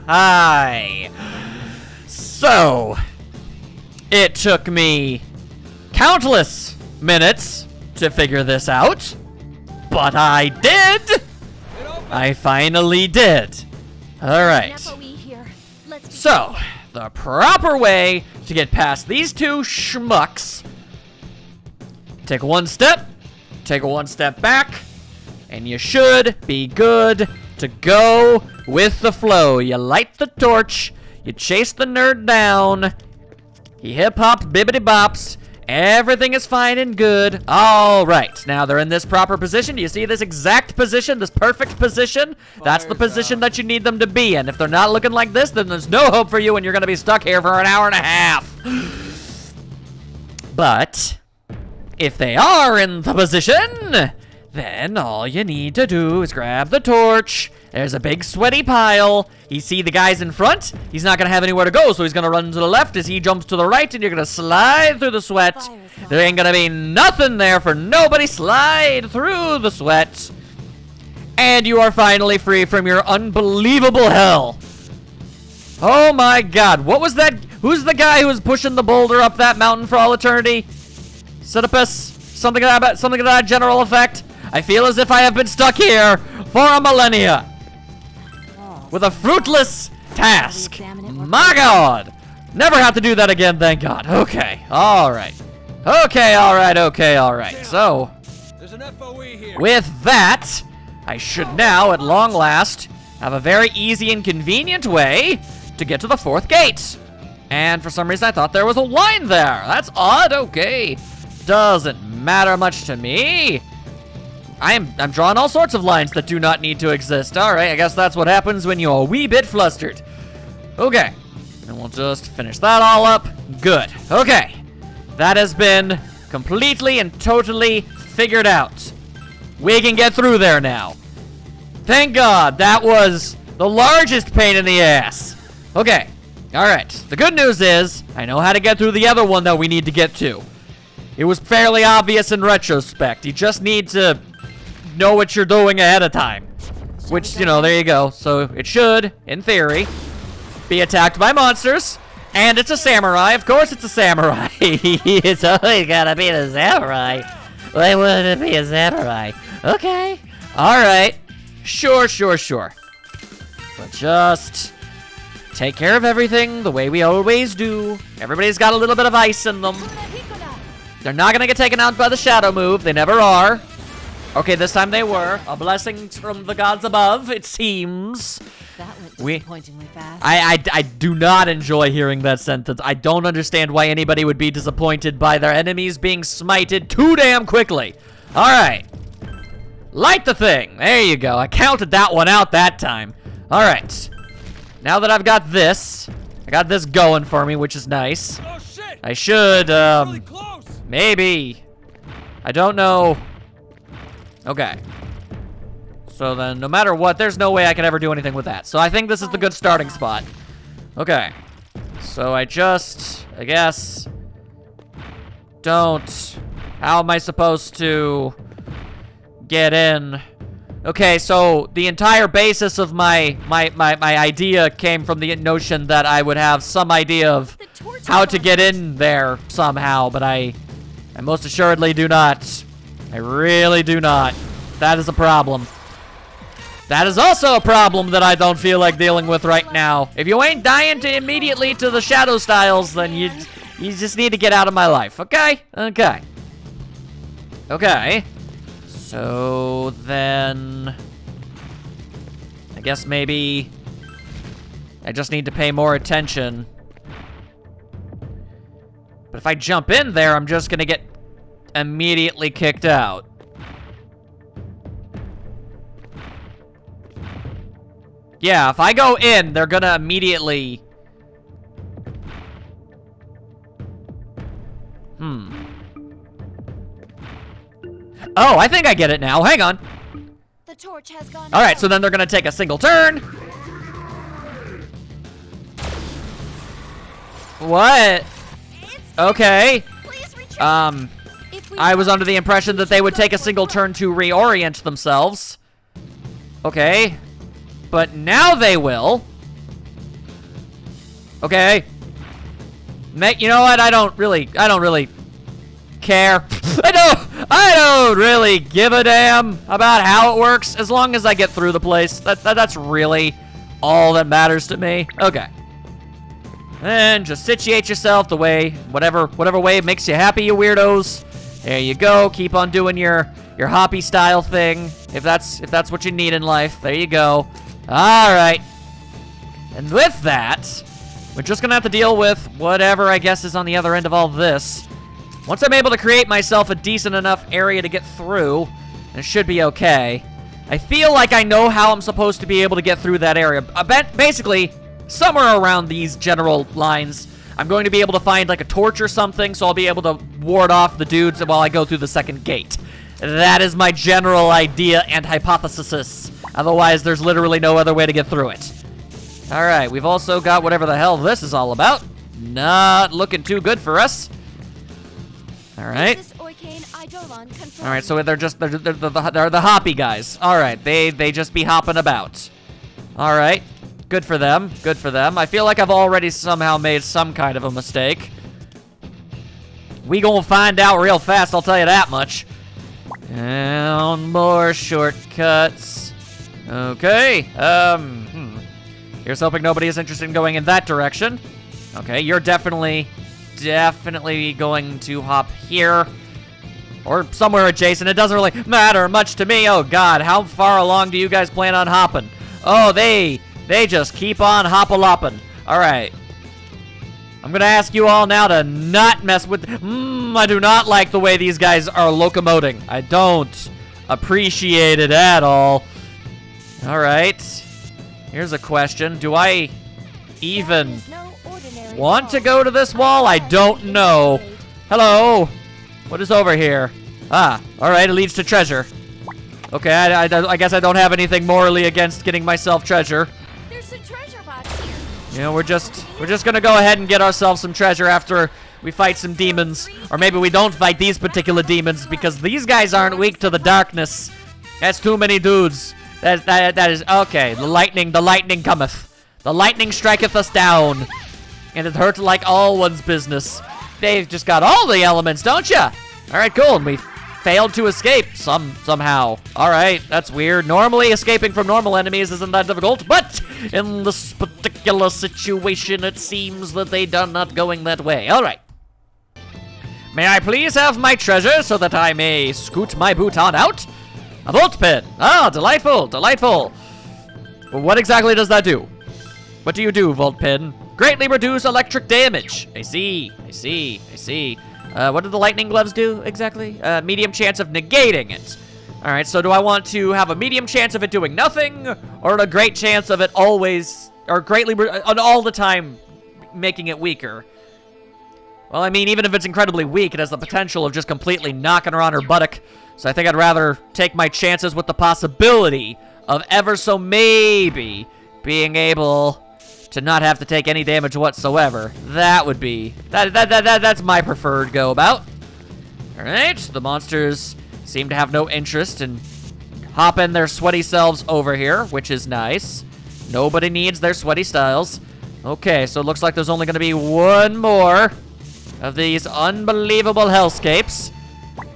Hi. So, it took me countless minutes to figure this out, but I did. I finally did. All right. So, the proper way to get past these two schmucks, take one step back, and you should be good to go with the flow. You light the torch, you chase the nerd down, he hip-hops, bibbity-bops, everything is fine and good. All right, now they're in this proper position. Do you see this exact position, this perfect position? That's the position that you need them to be in. If they're not looking like this, then there's no hope for you and you're gonna be stuck here for an hour and a half. But if they are in the position, then all you need to do is grab the torch. There's a big sweaty pile. You see the guys in front? He's not gonna have anywhere to go, so he's gonna run to the left as he jumps to the right, and you're gonna slide through the sweat. There ain't gonna be nothing there for nobody. Slide through the sweat. And you are finally free from your unbelievable hell. Oh my god, what was that? Who's the guy who was pushing the boulder up that mountain for all eternity? Sidious? Something of that general effect? I feel as if I have been stuck here for a millennia with a fruitless task. My god! Never have to do that again, thank god. Okay, alright. Okay, alright. So, with that, I should now, at long last, have a very easy and convenient way to get to the fourth gate. And for some reason, I thought there was a line there. That's odd, okay. Doesn't matter much to me. I'm drawing all sorts of lines that do not need to exist. All right, I guess that's what happens when you're a wee bit flustered. Okay, and we'll just finish that all up. Good, okay. That has been completely and totally figured out. We can get through there now. Thank God, that was the largest pain in the ass. Okay, all right. The good news is, I know how to get through the other one that we need to get to. It was fairly obvious in retrospect. You just need to know what you're doing ahead of time. Which, you know, there you go. So it should, in theory, be attacked by monsters. And it's a samurai. Of course it's a samurai. It's always gotta be the samurai. Why wouldn't it be a samurai? Okay. Alright. Sure. But just take care of everything the way we always do. Everybody's got a little bit of ice in them. They're not gonna get taken out by the shadow move. They never are. Okay, this time they were. A blessing from the gods above, it seems. That went disappointingly fast. I do not enjoy hearing that sentence. I don't understand why anybody would be disappointed by their enemies being smited too damn quickly. All right. Light the thing. There you go. I counted that one out that time. All right. Now that I've got this, I got this going for me, which is nice. Oh, shit. I should, Really close. maybe. I don't know. Okay. So then, no matter what, there's no way I can ever do anything with that. So I think this is the good starting spot. Okay. So I guess, don't. How am I supposed to get in? Okay, so the entire basis of my idea came from the notion that I would have some idea of how to get in there somehow, but I most assuredly do not. I really do not. That is a problem. That is also a problem that I don't feel like dealing with right now. If you ain't dying immediately to the shadow styles, then you just need to get out of my life, okay? Okay. Okay. So then, I guess maybe I just need to pay more attention. But if I jump in there, I'm just gonna get immediately kicked out. Yeah, if I go in, they're gonna immediately... Oh, I think I get it now. Hang on. The torch has gone. All right, so then they're gonna take a single turn. What? Okay. Please retreat. I was under the impression that they would take a single turn to reorient themselves. Okay. but now they will. Okay. You know what? I don't really care. I don't really give a damn about how it works as long as I get through the place. That's really all that matters to me. Okay. And just situate yourself the way, whatever way makes you happy, you weirdos. There you go. Keep on doing your hoppy style thing, if that's what you need in life. There you go. All right. And with that, we're just gonna have to deal with whatever I guess is on the other end of all this. Once I'm able to create myself a decent enough area to get through, it should be okay. I feel like I know how I'm supposed to be able to get through that area. Basically, somewhere around these general lines, I'm going to be able to find like a torch or something, so I'll be able to ward off the dudes while I go through the second gate. That is my general idea and hypothesis. Otherwise, there's literally no other way to get through it. All right, we've also got whatever the hell this is all about. Not looking too good for us. All right. All right, so they're the hoppy guys. All right, they just be hopping about. All right, good for them. Good for them. I feel like I've already somehow made some kind of a mistake. We gonna find out real fast. I'll tell you that much. And more shortcuts. Okay. Here's hoping nobody is interested in going in that direction. Okay, you're definitely going to hop here. Or somewhere adjacent. It doesn't really matter much to me. Oh, God. How far along do you guys plan on hopping? Oh, they just keep on hop-a-lopping. All right. I'm going to ask you all now to not mess with... I do not like the way these guys are locomoting. I don't appreciate it at all. All right. Here's a question. Do I even want to go to this wall? I don't know. Hello. What is over here? Ah, all right, it leads to treasure. Okay, I guess I don't have anything morally against getting myself treasure. There's a treasure box here. You know, we're just gonna go ahead and get ourselves some treasure after we fight some demons. Or maybe we don't fight these particular demons because these guys aren't weak to the darkness. That's too many dudes. That is, okay, the lightning cometh. The lightning striketh us down. And it hurt like all one's business. They've just got all the elements, don't ya? All right, cool, and we failed to escape somehow. All right, that's weird. Normally, escaping from normal enemies isn't that difficult, but in this particular situation, it seems that they are not going that way. All right. May I please have my treasure so that I may scoot my boot on out? A volt pen. Ah, delightful, delightful. Well, what exactly does that do? What do you do, volt pen? Greatly reduce electric damage. I see. What do the lightning gloves do exactly? Medium chance of negating it. All right, so do I want to have a medium chance of it doing nothing, or a great chance of it always, or greatly, all the time, making it weaker? Well, I mean, even if it's incredibly weak, it has the potential of just completely knocking her on her buttock. So I think I'd rather take my chances with the possibility of ever so maybe being able to not have to take any damage whatsoever. That would be, that's my preferred go about. All right, the monsters seem to have no interest in hopping their sweaty selves over here, which is nice. Nobody needs their sweaty styles. Okay, so it looks like there's only gonna be one more of these unbelievable hellscapes.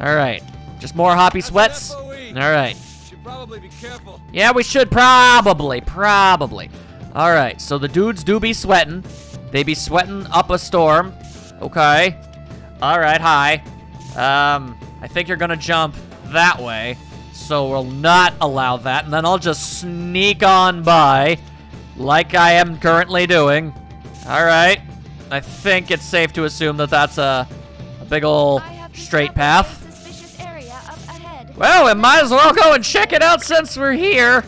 All right, just more hoppy sweats. All right. Should probably be careful. Yeah, we should probably. All right, so the dudes do be sweating. They be sweating up a storm. Okay. All right, hi. I think you're gonna jump that way, so we'll not allow that, and then I'll just sneak on by like I am currently doing. All right. I think it's safe to assume that that's a big ol' straight path. Well, we might as well go and check it out since we're here.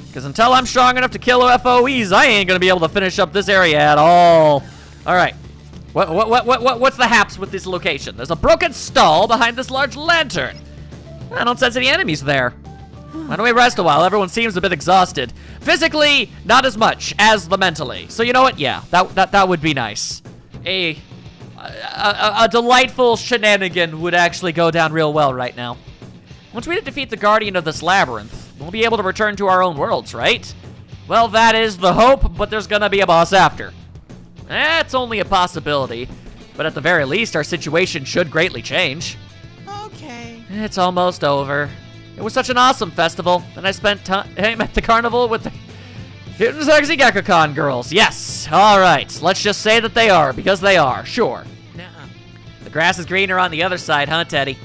Because until I'm strong enough to kill FOEs, I ain't gonna be able to finish up this area at all. All right. What's the haps with this location? There's a broken stall behind this large lantern. I don't sense any enemies there. Why don't we rest a while? Everyone seems a bit exhausted. Physically, not as much as the mentally. So you know what? Yeah, that would be nice. A delightful shenanigan would actually go down real well right now. Once we defeat the guardian of this labyrinth, we'll be able to return to our own worlds, right? Well, that is the hope, but there's gonna be a boss after. It's only a possibility, but at the very least, our situation should greatly change. Okay. It's almost over. It was such an awesome festival, and I spent time at the carnival with the Hidden Sexy Gekko-Con girls. Yes, all right. Let's just say that they are, because they are, sure. Nuh-uh. The grass is greener on the other side, huh, Teddy?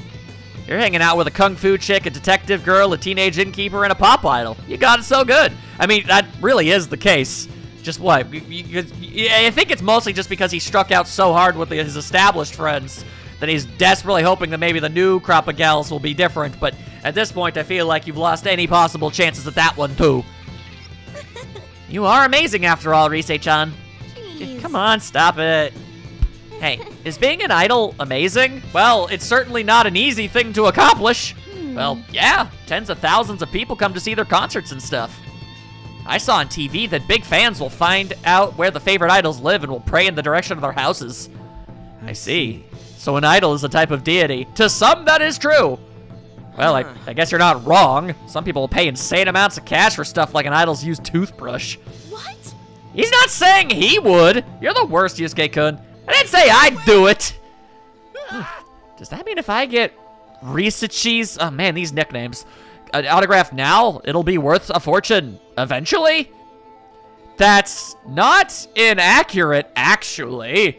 You're hanging out with a kung fu chick, a detective girl, a teenage innkeeper, and a pop idol. You got it so good. I mean, that really is the case. Just what? I think it's mostly just because he struck out so hard with his established friends that he's desperately hoping that maybe the new crop of gals will be different. But at this point, I feel like you've lost any possible chances at that one, too. You are amazing after all, Rise-chan. Jeez. Come on, stop it. Hey, is being an idol amazing? Well, it's certainly not an easy thing to accomplish. Well, yeah, tens of thousands of people come to see their concerts and stuff. I saw on TV that big fans will find out where the favorite idols live and will pray in the direction of their houses. I see. So an idol is a type of deity. To some, that is true. Well, I guess you're not wrong. Some people will pay insane amounts of cash for stuff like an idol's used toothbrush. What? He's not saying he would. You're the worst, Yusuke-kun. I didn't say I'd do it. Does that mean if I get Rise-cheese? Oh man, these nicknames. An autograph now, it'll be worth a fortune eventually? That's not inaccurate, actually.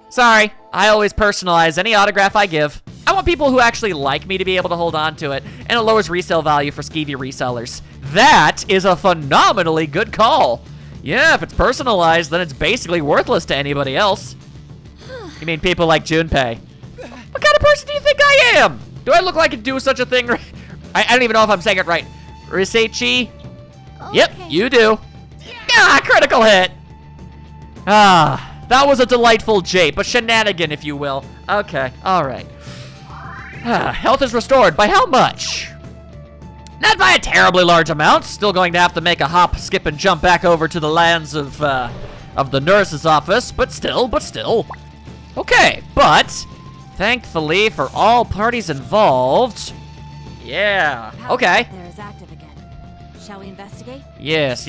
Sorry, I always personalize any autograph I give. I want people who actually like me to be able to hold on to it, and it lowers resale value for skeevy resellers. That is a phenomenally good call. Yeah, if it's personalized, then it's basically worthless to anybody else. You mean people like Junpei? What kind of person do you think I am? Do I look like I could do such a thing? I don't even know if I'm saying it right. Rise-chi? Yep, Okay. you do. Ah, critical hit. Ah, that was a delightful jape, a shenanigan, if you will. Okay, all right. Health is restored. By how much? Not by a terribly large amount. Still going to have to make a hop, skip, and jump back over to the lands of the nurse's office, but still. Okay, but thankfully for all parties involved, yeah. Power Okay. up there is active again. Shall we investigate? Yes,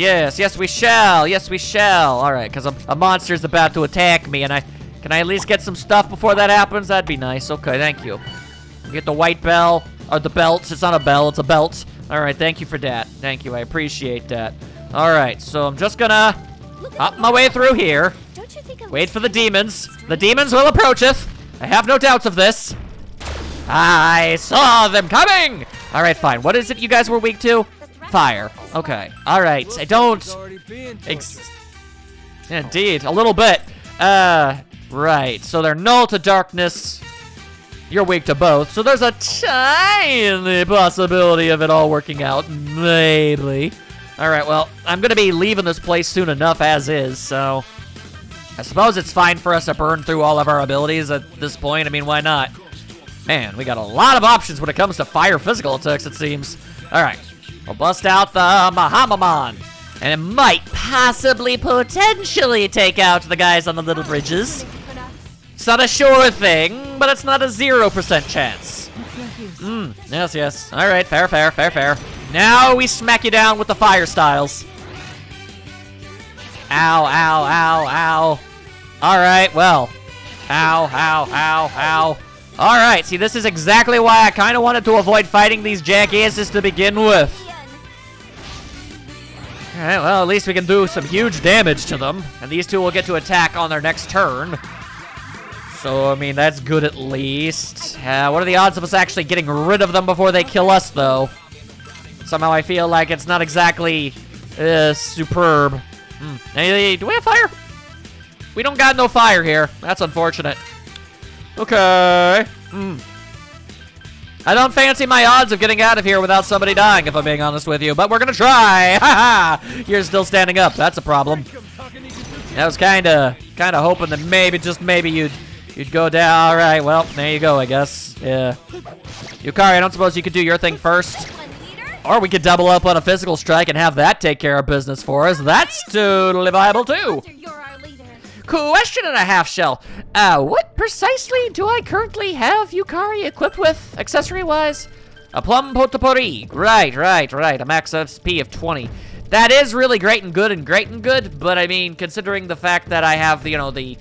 we shall. Yes, we shall. All right, because a monster's about to attack me, and can I at least get some stuff before that happens? That'd be nice. Okay, thank you. Get the white bell, or the belt. It's not a bell, it's a belt. All right, thank you for that. Thank you, I appreciate that. All right, so I'm just gonna Look at hop the my way through here. Don't you think it Wait looks for the pretty demons. The strange? demons will approacheth. I have no doubts of this. I saw them coming. All right, fine. What is it you guys were weak to? Fire. Okay. All right. I don't. Indeed, a little bit. Right. So they're null to darkness. You're weak to both. So there's a tiny possibility of it all working out. Maybe. All right. Well, I'm gonna be leaving this place soon enough as is. So I suppose it's fine for us to burn through all of our abilities at this point. I mean, why not? Man, we got a lot of options when it comes to fire physical attacks, it seems. All right. We'll bust out the Mahamamon. And it might possibly, potentially take out the guys on the little bridges. It's not a sure thing, but it's not a 0% chance. Yes. All right, fair. Now we smack you down with the fire styles. Ow. All right, well. Ow. All right, see, this is exactly why I kind of wanted to avoid fighting these jackasses to begin with. All right, well, at least we can do some huge damage to them. And these two will get to attack on their next turn. So, I mean, that's good at least. What are the odds of us actually getting rid of them before they kill us, though? Somehow I feel like it's not exactly superb. Hey, do we have fire? We don't got no fire here. That's unfortunate. Okay. I don't fancy my odds of getting out of here without somebody dying, if I'm being honest with you, but we're gonna try. Haha! You're still standing up. That's a problem. I was kinda hoping that maybe you'd go down. All right, well, there you go, I guess. Yeah. Yukari, I don't suppose you could do your thing first? Or we could double up on a physical strike and have that take care of business for us. That's totally viable, too. You're our leader. Question and a half shell. What precisely do I currently have Yukari equipped with, accessory-wise? A plum potpourri. Right. A max SP of 20. That is really great and good, but I mean, considering the fact that I have, you know, the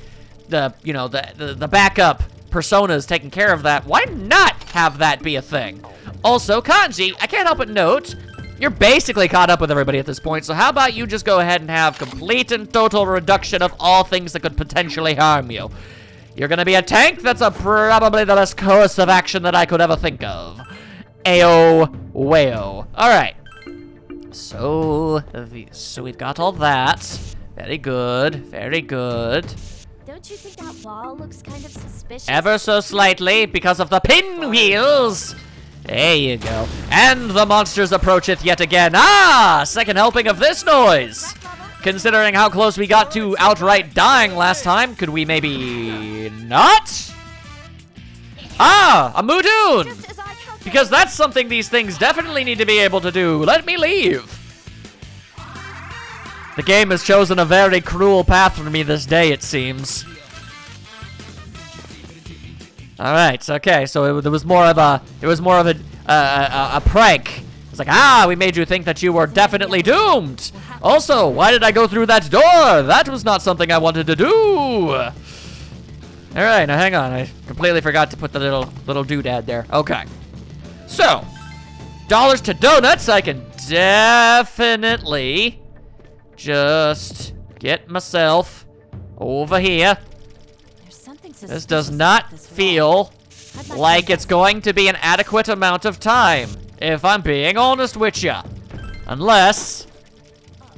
backup personas taking care of that, why not have that be a thing? Also, Kanji, I can't help but note, you're basically caught up with everybody at this point, so how about you just go ahead and have complete and total reduction of all things that could potentially harm you? You're gonna be a tank? That's probably the best course of action that I could ever think of. Ayo wayo. Alright. So we've got all that. Very good, very good. Don't you think that wall looks kind of suspicious? Ever so slightly, because of the pinwheels. There you go. And the monsters approacheth yet again. Ah, second helping of this noise. Considering how close we got to outright dying last time, could we maybe not? Ah, a Mudoon! Just as I calculated. Because that's something these things definitely need to be able to do. Let me leave. The game has chosen a very cruel path for me this day, it seems. All right, okay. So it was more of a prank. It's like, ah, we made you think that you were definitely doomed. Also, why did I go through that door? That was not something I wanted to do. All right, now hang on. I completely forgot to put the little doodad there. Okay. So, dollars to donuts. I can definitely just get myself over here. There's something This suspicious does about not this wall. feel I'd like to it's going to be an adequate amount of time, if I'm being honest with ya. Unless,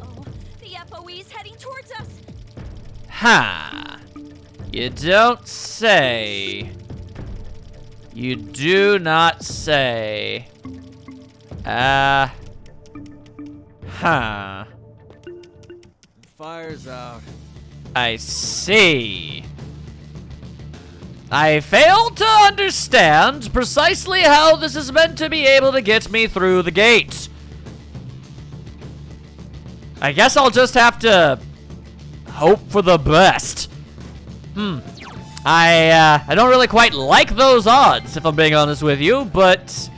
Uh-oh. The FOE's heading towards us. ha, you don't say. You do not say. Huh. Fire's out. I see. I fail to understand precisely how this is meant to be able to get me through the gate. I guess I'll just have to hope for the best. I don't really quite like those odds, if I'm being honest with you, but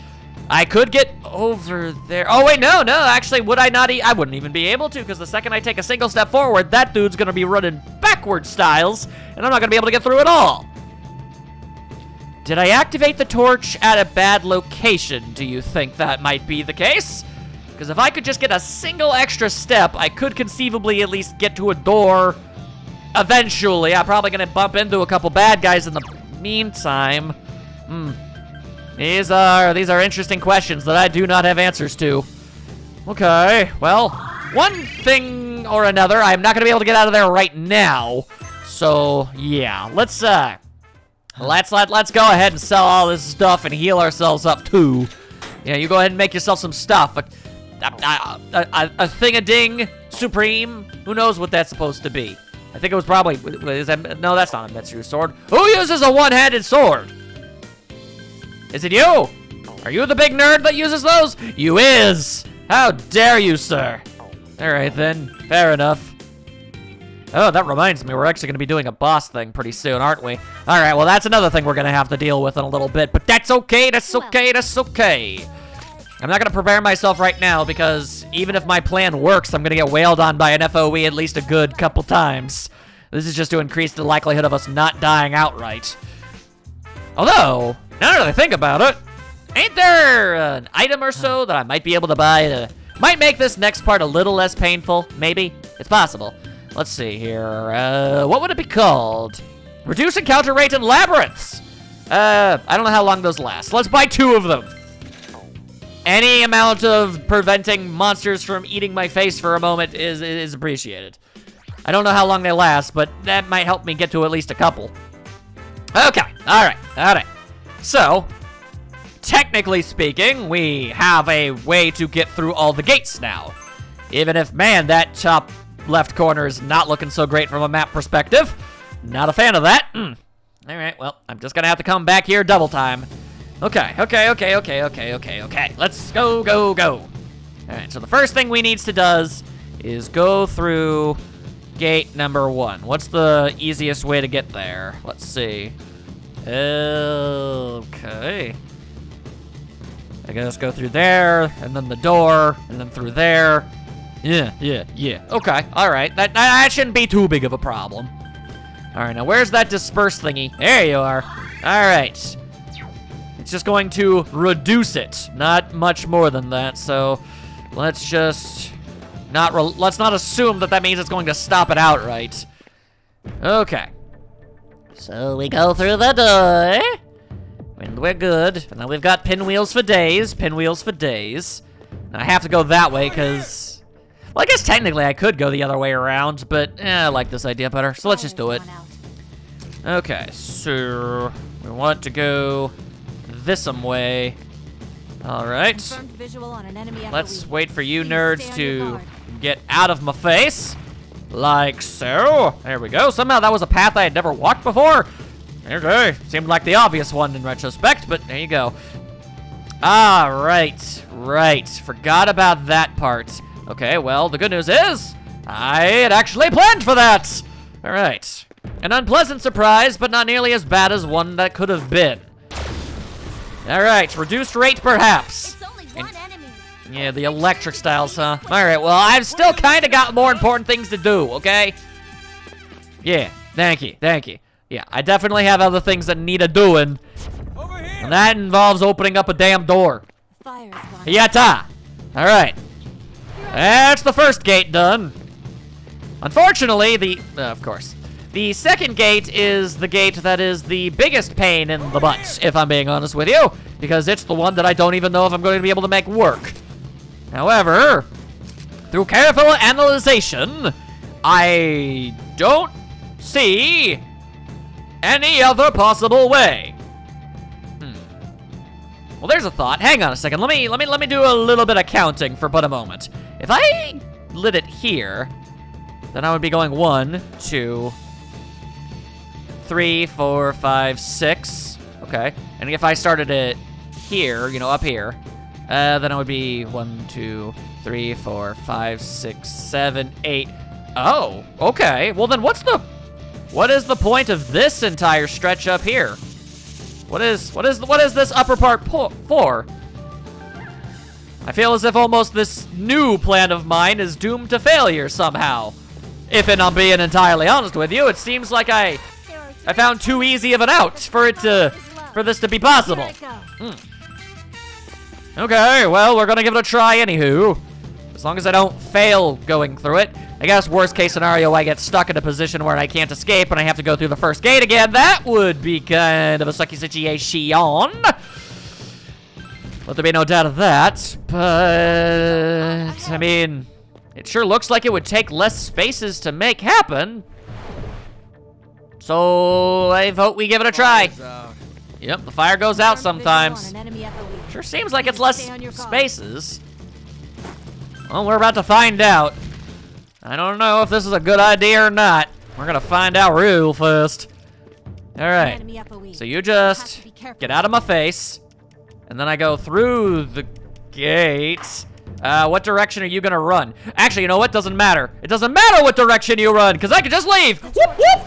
I could get over there. Oh, wait, no, actually, would I not? I wouldn't even be able to, because the second I take a single step forward, that dude's gonna be running backward styles, and I'm not gonna be able to get through at all. Did I activate the torch at a bad location? Do you think that might be the case? Because if I could just get a single extra step, I could conceivably at least get to a door eventually. I'm probably gonna bump into a couple bad guys in the meantime. These are interesting questions that I do not have answers to. Okay, well, one thing or another, I'm not gonna be able to get out of there right now. So yeah, let's go ahead and sell all this stuff and heal ourselves up too. Yeah, you go ahead and make yourself some stuff. A thing-a-ding supreme. Who knows what that's supposed to be? I think it was probably, no, that's not a Mitsuru sword. Who uses a one-handed sword? Is it you? Are you the big nerd that uses those? You is. How dare you, sir? All right then, fair enough. Oh, that reminds me, we're actually gonna be doing a boss thing pretty soon, aren't we? All right, well, that's another thing we're gonna have to deal with in a little bit, but that's okay, that's okay. I'm not gonna prepare myself right now because even if my plan works, I'm gonna get wailed on by an FOE at least a good couple times. This is just to increase the likelihood of us not dying outright. Although, now that I think about it, ain't there an item or so that I might be able to buy to might make this next part a little less painful? Maybe? It's possible. Let's see here. What would it be called? Reduce encounter rate in labyrinths. I don't know how long those last. Let's buy 2 of them. Any amount of preventing monsters from eating my face for a moment is appreciated. I don't know how long they last, but that might help me get to at least a couple. Okay, all right. So, technically speaking, we have a way to get through all the gates now. Even if, man, that top left corner is not looking so great from a map perspective. Not a fan of that. All right, well, I'm just gonna have to come back here double time. Okay. Let's go. All right, so the first thing we needs to does is go through gate number 1. What's the easiest way to get there? Let's see. Okay. I guess go through there, and then the door, and then through there. Yeah. Okay, all right. That shouldn't be too big of a problem. All right, now where's that disperse thingy? There you are. All right. It's just going to reduce it, not much more than that. So let's just let's not assume that means it's going to stop it outright. Okay. So we go through the door, and we're good. And now we've got pinwheels for days. Now I have to go that way because, well, I guess technically I could go the other way around, but I like this idea better. So let's just do it. Okay, so we want to go this way. All right. Let's wait for you nerds to get out of my face. Like so. There we go. Somehow that was a path I had never walked before. Okay. Seemed like the obvious one in retrospect, but there you go. Ah, right. Forgot about that part. Okay, well, the good news is I had actually planned for that. All right. An unpleasant surprise, but not nearly as bad as one that could have been. All right, reduced rate perhaps. It's only one enemy. Yeah, the electric styles, huh? All right, well, I've still kind of got more important things to do, okay? Yeah, thank you. Yeah, I definitely have other things that need a doing. And that involves opening up a damn door. Fire is gone. Yatta! All right. That's the first gate done. Unfortunately, the second gate is the gate that is the biggest pain in the butt, if I'm being honest with you, because it's the one that I don't even know if I'm going to be able to make work. However, through careful analyzation, I don't see any other possible way. Well, there's a thought. Hang on a second. Let me do a little bit of counting for but a moment. If I lit it here, then I would be going 1, 2, 3, 4, 5, 6. Okay. And if I started it here, up here, then it would be 1, 2, 3, 4, 5, 6, 7, 8. Oh, okay. Well, then what is the point of this entire stretch up here? What is this upper part for? I feel as if almost this new plan of mine is doomed to failure somehow. If I'm being entirely honest with you, it seems like I found too easy of an out for this to be possible. Okay, well, we're gonna give it a try anywho. As long as I don't fail going through it. I guess worst case scenario, I get stuck in a position where I can't escape and I have to go through the first gate again. That would be kind of a sucky situation. Let there be no doubt of that. But, I mean, it sure looks like it would take less spaces to make happen. So, I vote we give it a try. Yep, the fire goes out sometimes. Sure seems like it's less spaces. Well, we're about to find out. I don't know if this is a good idea or not. We're gonna find out real fast. All right, so you just get out of my face, and then I go through the gate. What direction are you gonna run? Actually, you know what? Doesn't matter. It doesn't matter what direction you run, because I can just leave. Whoop, whoop.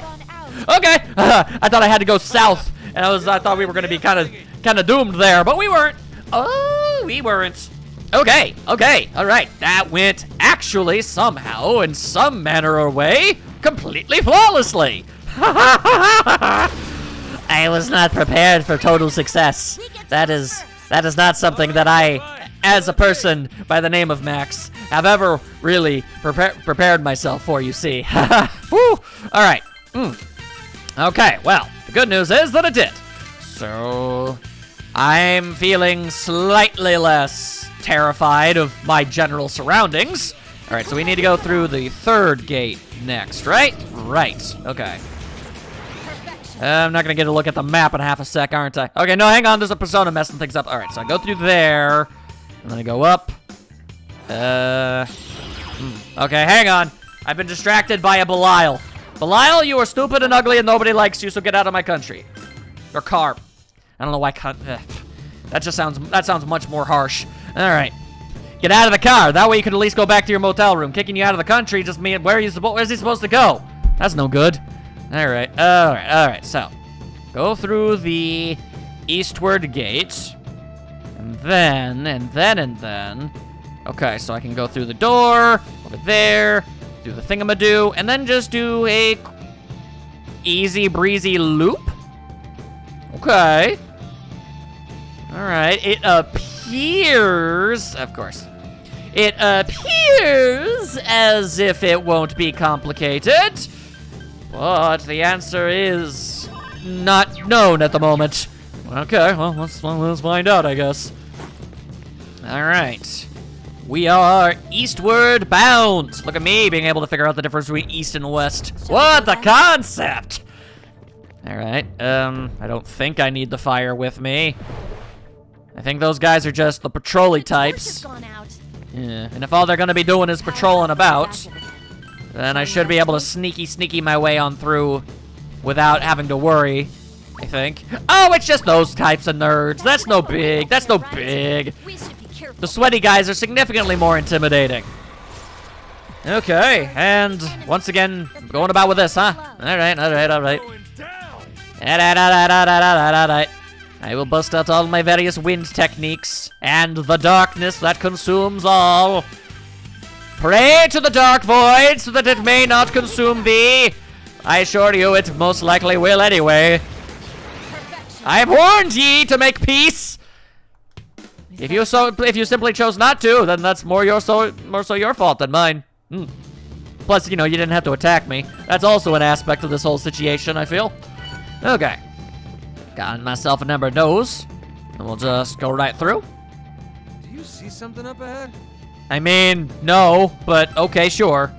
Okay, I thought I had to go south, and I thought we were gonna be kind of doomed there, but we weren't. Oh, we weren't. Okay, all right. That went actually somehow, in some manner or way, completely flawlessly. I was not prepared for total success. That is not something that I, as a person by the name of Max, have ever really prepared myself for, you see. Woo! All right. Okay, well, the good news is that it did. So, I'm feeling slightly less terrified of my general surroundings. All right, so we need to go through the third gate next, right? Right, okay. I'm not gonna get a look at the map in half a sec, aren't I? Okay, no, hang on, there's a persona messing things up. All right, so I go through there, and then I go up. Okay, hang on. I've been distracted by a Belial. Belial, you are stupid and ugly and nobody likes you, so get out of my country. Or car. I don't know why that sounds much more harsh. All right. Get out of the car. That way you can at least go back to your motel room. Kicking you out of the country just means where's he supposed to go? That's no good. All right. So, go through the eastward gate. And then. Okay, so I can go through the door. Over over there, do the thingamadoo, and then just do a easy breezy loop. Okay. All right, it appears, of course, it appears as if it won't be complicated, but the answer is not known at the moment. Okay, well, let's find out, I guess. All right. We are eastward bound. Look at me being able to figure out the difference between east and west. What the concept? All right, I don't think I need the fire with me. I think those guys are just the patrol-y types. Yeah, and if all they're gonna be doing is patrolling about, then I should be able to sneaky my way on through without having to worry, I think. Oh, it's just those types of nerds. That's no big, that's no big. The sweaty guys are significantly more intimidating. Okay, and once again, going about with this, huh? Alright. Alright. I will bust out all my various wind techniques and the darkness that consumes all. Pray to the dark void so that it may not consume thee. I assure you it most likely will anyway. I have warned ye to make peace. If you simply chose not to, then that's more so your fault than mine. Plus, you know, you didn't have to attack me. That's also an aspect of this whole situation, I feel. Okay. Got myself a number of those. And we'll just go right through. Do you see something up ahead? I mean, no, but okay, sure.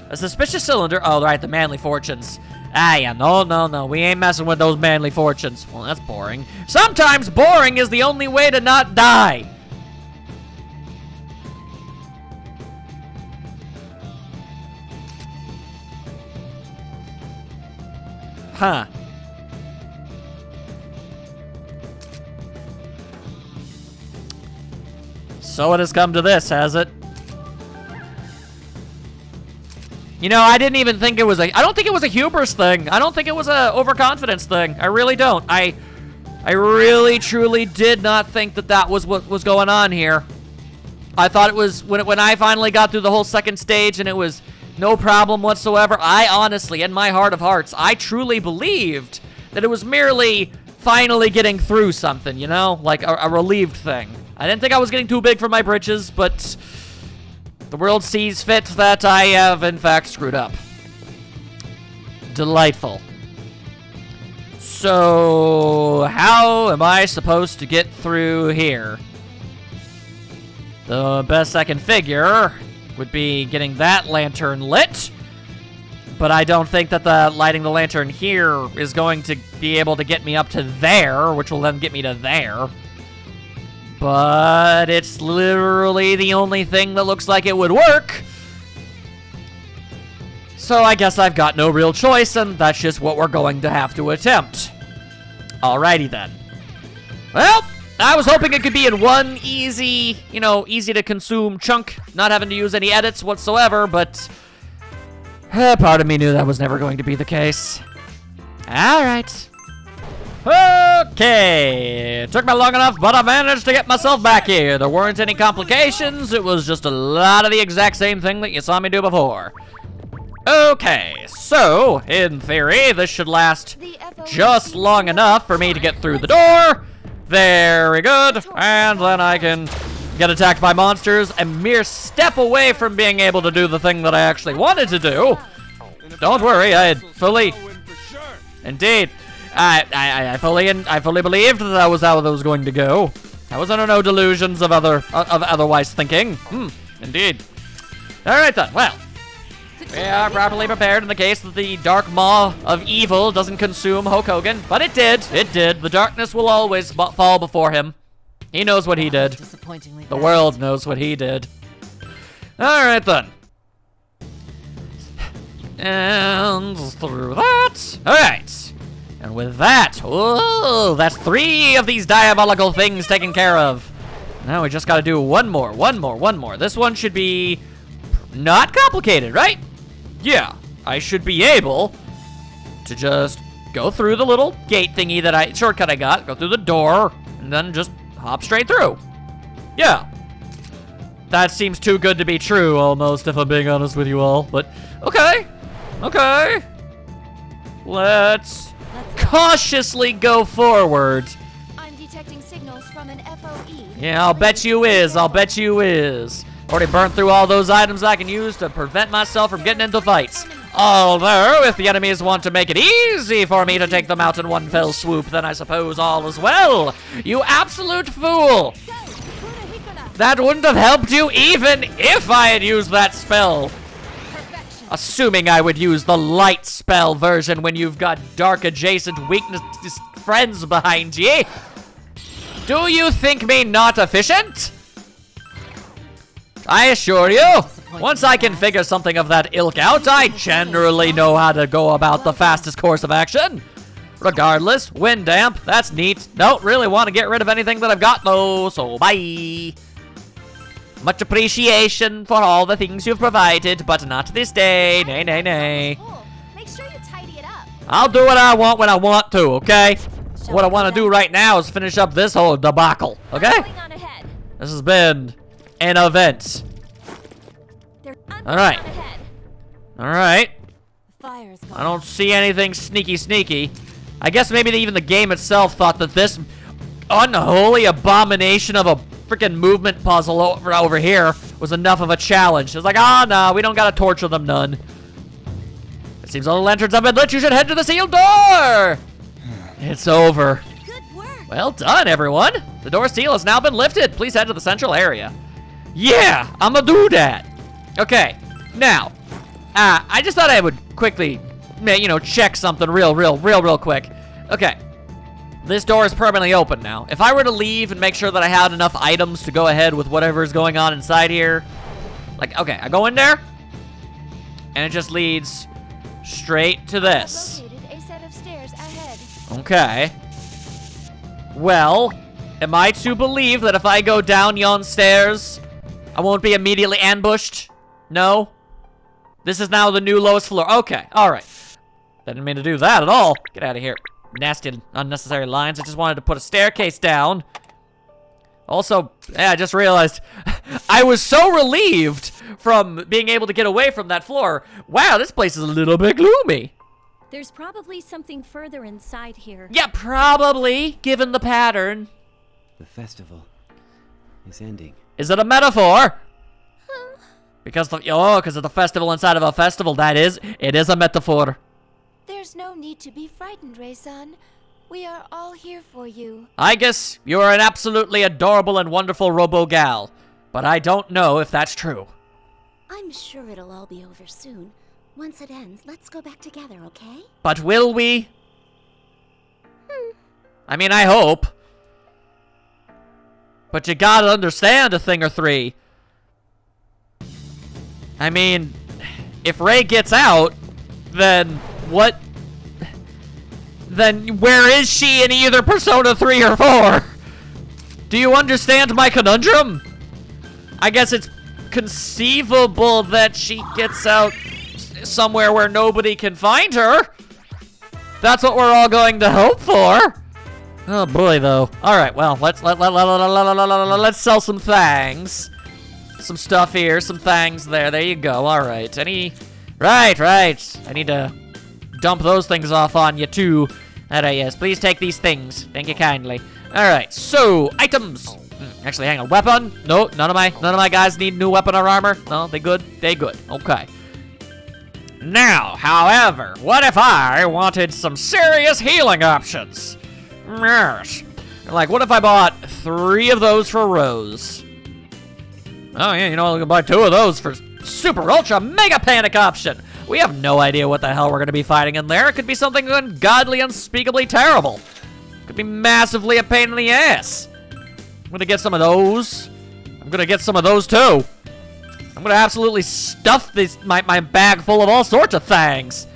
A suspicious cylinder. Oh, right, the manly fortunes. Ah, yeah, no. We ain't messing with those manly fortunes. Well, that's boring. Sometimes boring is the only way to not die. Huh. So it has come to this, has it? You know, I didn't even think it was I don't think it was a hubris thing. I don't think it was a overconfidence thing. I really don't. I really, truly did not think that was what was going on here. I thought it was, when I finally got through the whole second stage and it was no problem whatsoever, I honestly, in my heart of hearts, I truly believed that it was merely finally getting through something, you know? Like a relieved thing. I didn't think I was getting too big for my britches, but the world sees fit that I have, in fact, screwed up. Delightful. So, how am I supposed to get through here? The best I can figure would be getting that lantern lit, but I don't think that lighting the lantern here is going to be able to get me up to there, which will then get me to there. But it's literally the only thing that looks like it would work. So I guess I've got no real choice, and that's just what we're going to have to attempt. Alrighty then. Well, I was hoping it could be in one easy, you know, easy to consume chunk, not having to use any edits whatsoever, but part of me knew that was never going to be the case. Alright. Okay, it took me long enough, but I managed to get myself back here. There weren't any complications. It was just a lot of the exact same thing that you saw me do before. Okay, so, in theory, this should last just long enough for me to get through the door. Very good, and then I can get attacked by monsters a mere step away from being able to do the thing that I actually wanted to do. Don't worry, I had fully... Indeed. I fully believed that was how that was going to go. I was under no delusions of otherwise thinking. Indeed. All right then. Well, we are properly prepared in the case that the dark maw of evil doesn't consume Hulk Hogan, but it did. It did. The darkness will always fall before him. He knows what he did. The world knows what he did. All right then. And through that. All right. And with that, oh, that's 3 of these diabolical things taken care of. Now we just gotta do one more. This one should be not complicated, right? Yeah, I should be able to just go through the little gate thingy shortcut I got, go through the door, and then just hop straight through. Yeah. That seems too good to be true, almost, if I'm being honest with you all. But, okay. Okay. Let's cautiously go forward. I'm detecting signals from an FOE. Yeah, I'll bet you is. I'll bet you is. Already burned through all those items I can use to prevent myself from getting into fights. Although, if the enemies want to make it easy for me to take them out in one fell swoop, then I suppose all is well. You absolute fool! That wouldn't have helped you even if I had used that spell. Assuming I would use the light spell version when you've got dark adjacent weakness friends behind ye. Do you think me not efficient? I assure you, once I can figure something of that ilk out, I generally know how to go about the fastest course of action. Regardless, wind damp, that's neat. Don't really want to get rid of anything that I've got though, so bye. Much appreciation for all the things you've provided, but not this day. Nay, nay, nay. Make sure you tidy it up. I'll do what I want when I want to, okay? What I want to do right now is finish up this whole debacle, okay? Going on ahead. This has been an event. All right. All right. Fire's gone. I don't see anything sneaky. I guess maybe even the game itself thought that this unholy abomination of a freaking movement puzzle over here was enough of a challenge. It's like, oh no, we don't gotta torture them none. It seems all the lanterns have been lit. You should head to the sealed door. It's over. Good work. Well done, everyone. The door seal has now been lifted. Please head to the central area. Yeah, I'ma do that. Okay, now, I just thought I would quickly, you know, check something real quick. Okay, this door is permanently open now. If I were to leave and make sure that I had enough items to go ahead with whatever is going on inside here, like, okay, I go in there, and it just leads straight to this. Located a set of stairs ahead. Okay. Well, am I to believe that if I go down yon stairs, I won't be immediately ambushed? No? This is now the new lowest floor. Okay, alright. Didn't mean to do that at all. Get out of here. Nasty, unnecessary lines. I just wanted to put a staircase down. Also, yeah, I just realized I was so relieved from being able to get away from that floor. Wow, this place is a little bit gloomy. There's probably something further inside here. Yeah, probably, given the pattern. The festival is ending. Is it a metaphor? Because of the festival inside of a festival, that is. It is a metaphor. There's no need to be frightened, Rei-san. We are all here for you. I guess you're an absolutely adorable and wonderful robo-gal. But I don't know if that's true. I'm sure it'll all be over soon. Once it ends, let's go back together, okay? But will we? I mean, I hope. But you gotta understand a thing or three. I mean, if Rei gets out, then what? Then where is she in either Persona 3 or 4? Do you understand my conundrum? I guess it's conceivable that she gets out somewhere where nobody can find her. That's what we're all going to hope for. Oh boy, though. All right, well, let's sell some things. Some stuff here, some things there. There you go. All right. Right. I need to dump those things off on you too. Alright, yes. Please take these things. Thank you kindly. All right. So items. Actually, hang on. Weapon? No, none of my guys need new weapon or armor. No, they good. They good. Okay. Now, however, what if I wanted some serious healing options? Yes. Like, what if I bought 3 of those for Rose? Oh, yeah, you know, I can buy 2 of those for Super Ultra Mega Panic option. We have no idea what the hell we're going to be fighting in there. It could be something ungodly, unspeakably terrible. It could be massively a pain in the ass. I'm going to get some of those. I'm going to get some of those, too. I'm going to absolutely stuff my bag full of all sorts of things.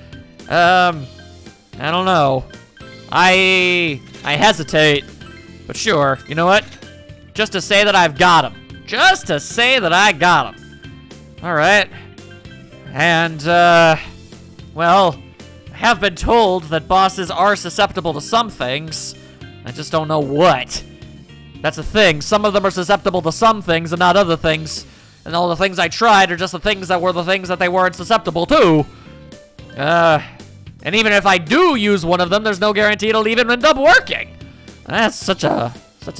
I don't know. I hesitate. But sure, you know what? Just to say that I've got them. Just to say that I got them. All right. And, well, I have been told that bosses are susceptible to some things. I just don't know what. That's the thing. Some of them are susceptible to some things and not other things. And all the things I tried are just the things that were the things that they weren't susceptible to. And even if I do use one of them, there's no guarantee it'll even end up working. That's such a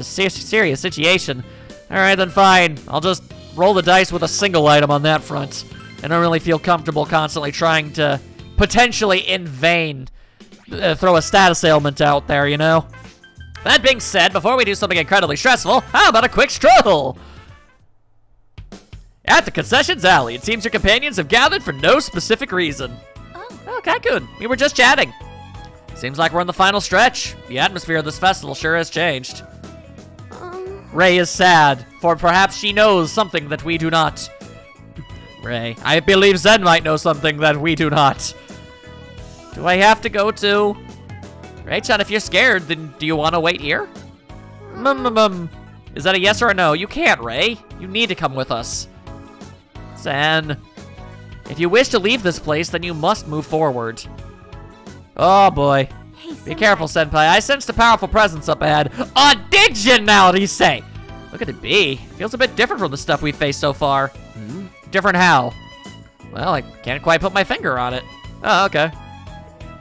serious situation. All right, then fine. I'll just roll the dice with a single item on that front. I don't really feel comfortable constantly trying to potentially in vain throw a status ailment out there, you know? That being said, before we do something incredibly stressful, how about a quick stroll? At the concessions alley, it seems your companions have gathered for no specific reason. Oh, Kakun, we were just chatting. Seems like we're in the final stretch. The atmosphere of this festival sure has changed. Ray is sad, for perhaps she knows something that we do not. Ray, I believe Zen might know something that we do not. Do I have to go too? Ray-chan, if you're scared, then do you want to wait here? Is that a yes or a no? You can't, Ray. You need to come with us. Zen, if you wish to leave this place, then you must move forward. Oh boy. Hey, Be careful, Senpai. I sensed a powerful presence up ahead. Adiginalities say. Look at it be. Feels a bit different from the stuff we've faced so far. Different how? Well, I can't quite put my finger on it. Oh, okay.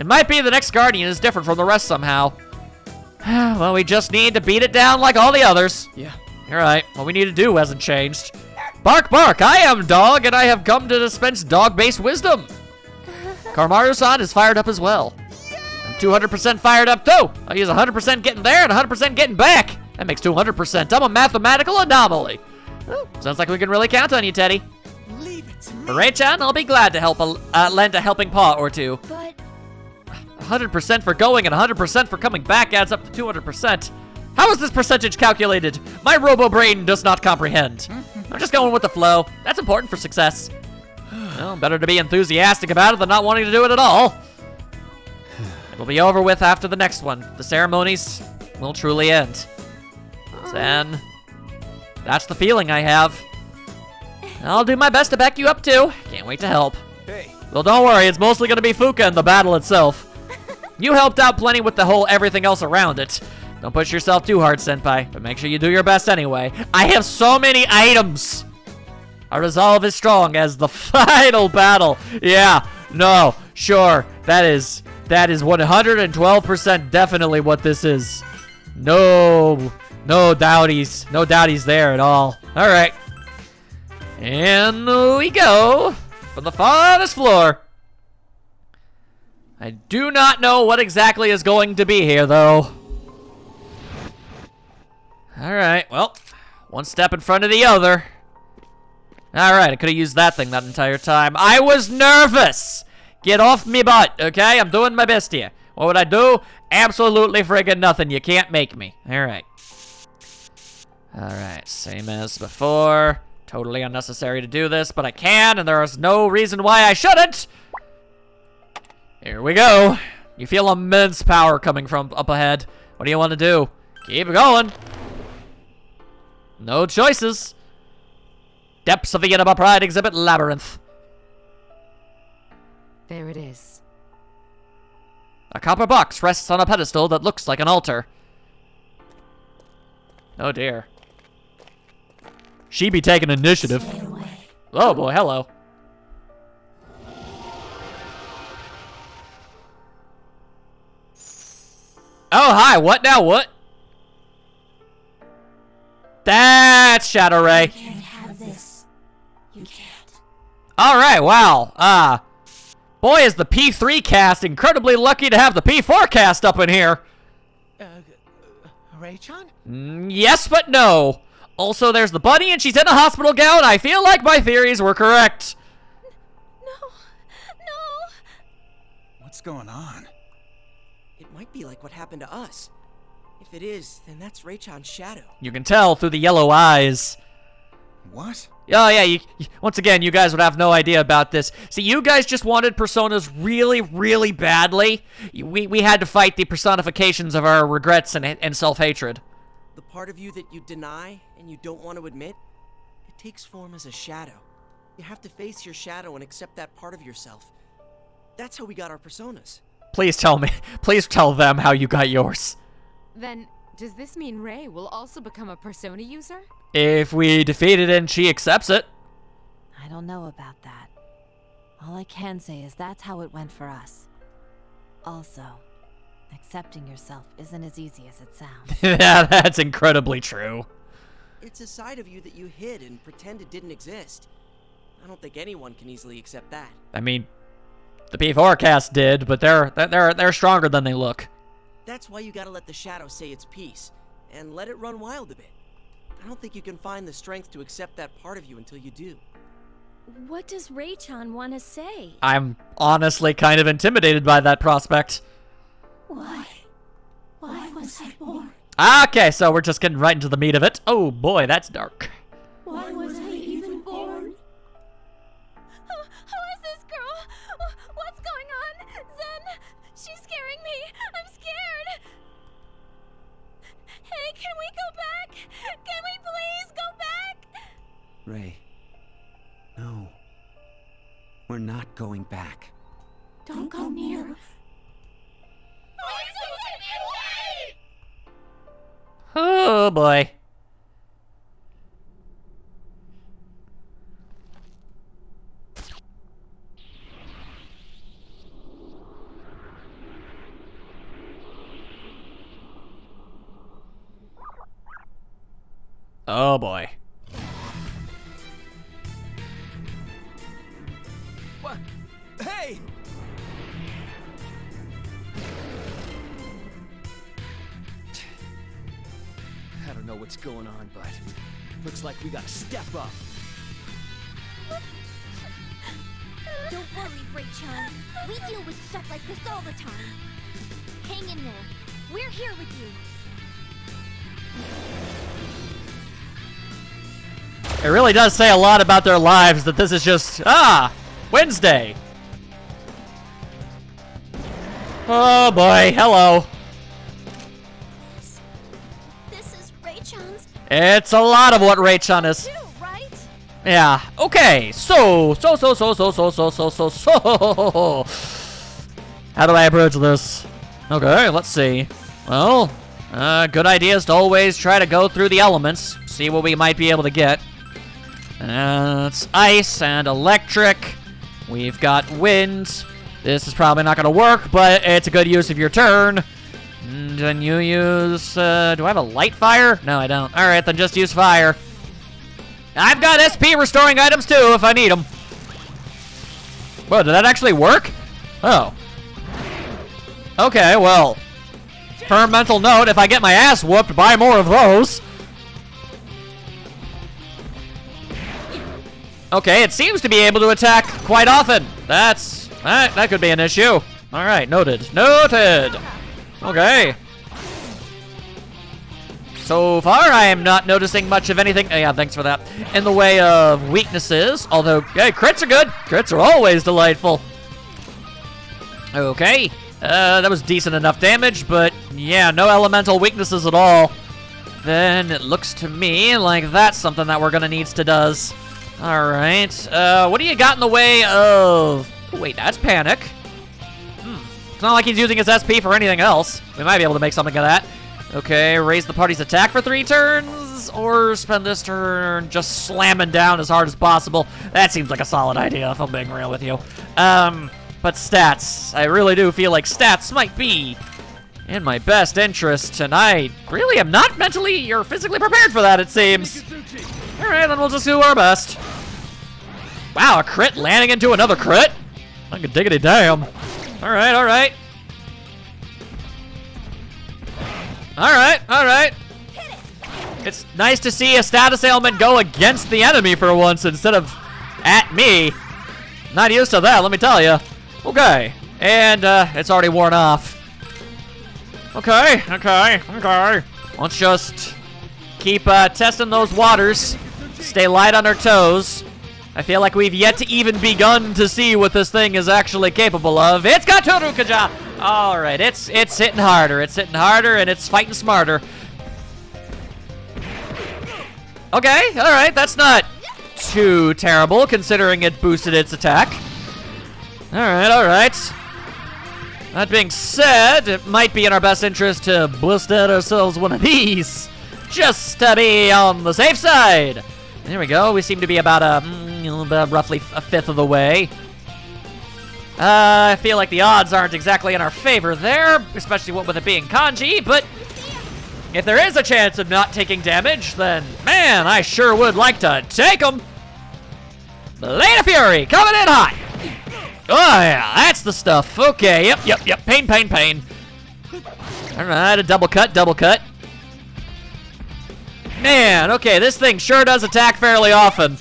It might be the next Guardian is different from the rest somehow. Well, we just need to beat it down like all the others. Yeah. You're right. What we need to do hasn't changed. Bark, bark. I am Dog, and I have come to dispense dog-based wisdom. Karmaru-san is fired up as well. I'm 200% fired up, too. I use 100% getting there and 100% getting back. That makes 200%. I'm a mathematical anomaly. Oh, sounds like we can really count on you, Teddy. Leave it to me. For Ray-chan, I'll be glad to help lend a helping paw or two. But 100% for going and 100% for coming back adds up to 200%. How is this percentage calculated? My robo-brain does not comprehend. I'm just going with the flow. That's important for success. Well, better to be enthusiastic about it than not wanting to do it at all. It'll be over with after the next one. The ceremonies will truly end. Zen, that's the feeling I have. I'll do my best to back you up too. Can't wait to help. Hey. Well, don't worry, it's mostly gonna be Fuka in the battle itself. You helped out plenty with the whole everything else around it. Don't push yourself too hard, Senpai, but make sure you do your best anyway. I have so many items! Our resolve is strong as the final battle. Yeah, no, sure, that is 112% definitely what this is. No doubties there at all. All right. And we go from the farthest floor. I do not know what exactly is going to be here, though. All right, well, one step in front of the other. All right, I could have used that thing that entire time. I was nervous. Get off me butt, okay? I'm doing my best here. What would I do? Absolutely friggin' nothing. You can't make me. All right. All right, same as before. Totally unnecessary to do this, but I can, and there is no reason why I shouldn't. Here we go. You feel immense power coming from up ahead. What do you want to do? Keep going. No choices. Depths of the Inaba Pride exhibit labyrinth. There it is. A copper box rests on a pedestal that looks like an altar. Oh dear. She be taking initiative. Oh boy, hello. Oh, hi, what now, what? That's Shadow Ray. can't have this. You can't. Alright, wow. Boy, is the P3 cast incredibly lucky to have the P4 cast up in here. Ray-chan? Yes, but no. Also, there's the bunny, and she's in a hospital gown. I feel like my theories were correct. No. What's going on? It might be like what happened to us. If it is, then that's Ray-chan's shadow. You can tell through the yellow eyes. What? Oh, yeah, once again, you guys would have no idea about this. See, you guys just wanted personas really, really badly. We had to fight the personifications of our regrets and self-hatred. The part of you that you deny and you don't want to admit, it takes form as a shadow. You have to face your shadow and accept that part of yourself. That's how we got our personas. Please tell me. Please tell them how you got yours. Then, does this mean Ray will also become a Persona user? If we defeat it and she accepts it. I don't know about that. All I can say is that's how it went for us. Also, accepting yourself isn't as easy as it sounds. Yeah, that's incredibly true. It's a side of you that you hid and pretended didn't exist. I don't think anyone can easily accept that. I mean, the P4 cast did, but they're stronger than they look. That's why you gotta let the shadow say its piece, and let it run wild a bit. I don't think you can find the strength to accept that part of you until you do. What does Ray-chan want to say? I'm honestly kind of intimidated by that prospect. Why was I born? Okay, so we're just getting right into the meat of it. Oh boy, that's dark. Why was I even born? Who is this girl? What's going on? Zen, she's scaring me. I'm scared. Hey, can we go back? Can we please go back? Ray. No. We're not going back. Don't go near. Oh boy. Oh boy. What? Hey! I don't know what's going on, but looks like we gotta step up. Don't worry, Ray-chan. We deal with stuff like this all the time. Hang in there. We're here with you. It really does say a lot about their lives that this is just, Wednesday. Oh boy, hello. This is Ray-chan's It's a lot of what Ray-chan is. too, right? Yeah, okay, so. How do I approach this? Okay, let's see. Well, good idea is to always try to go through the elements, see what we might be able to get. It's ice and electric. We've got wind. This is probably not going to work, but it's a good use of your turn. And then you use, do I have a light fire? No, I don't. All right, then just use fire. I've got SP restoring items too if I need them. Whoa, did that actually work? Oh. Okay, well. Firm mental note, if I get my ass whooped, buy more of those. Okay, it seems to be able to attack quite often. That could be an issue. All right, noted. Noted. Okay. So far, I am not noticing much of anything. Yeah, thanks for that. In the way of weaknesses, although, hey, crits are good. Crits are always delightful. Okay. That was decent enough damage, but yeah, no elemental weaknesses at all. Then it looks to me like that's something that we're gonna need to does. All right. What do you got in the way of? Oh, wait, that's panic. It's not like he's using his SP for anything else. We might be able to make something of that. Okay, raise the party's attack for 3 turns, or spend this turn just slamming down as hard as possible. That seems like a solid idea, if I'm being real with you. But stats. I really do feel like stats might be in my best interest, and I really am not mentally or physically prepared for that, it seems. Alright, then we'll just do our best. Wow, a crit landing into another crit? I could diggity damn. Alright, alright. Alright. It's nice to see a status ailment go against the enemy for once instead of at me. Not used to that, let me tell you. Okay, and it's already worn off. Okay. Let's just keep testing those waters. Stay light on our toes. I feel like we've yet to even begun to see what this thing is actually capable of. It's got Torukaja! Alright, it's hitting harder. It's hitting harder and it's fighting smarter. Okay, alright, that's not too terrible considering it boosted its attack. Alright. That being said, it might be in our best interest to blast out ourselves one of these. Just to be on the safe side. There we go. We seem to be about About roughly a fifth of the way. I feel like the odds aren't exactly in our favor there, especially with it being kanji, but if there is a chance of not taking damage, then, man, I sure would like to take them. Blade of Fury, coming in hot. Oh, yeah, that's the stuff. Okay, yep. Pain. All right, a double cut. Man, okay, this thing sure does attack fairly often.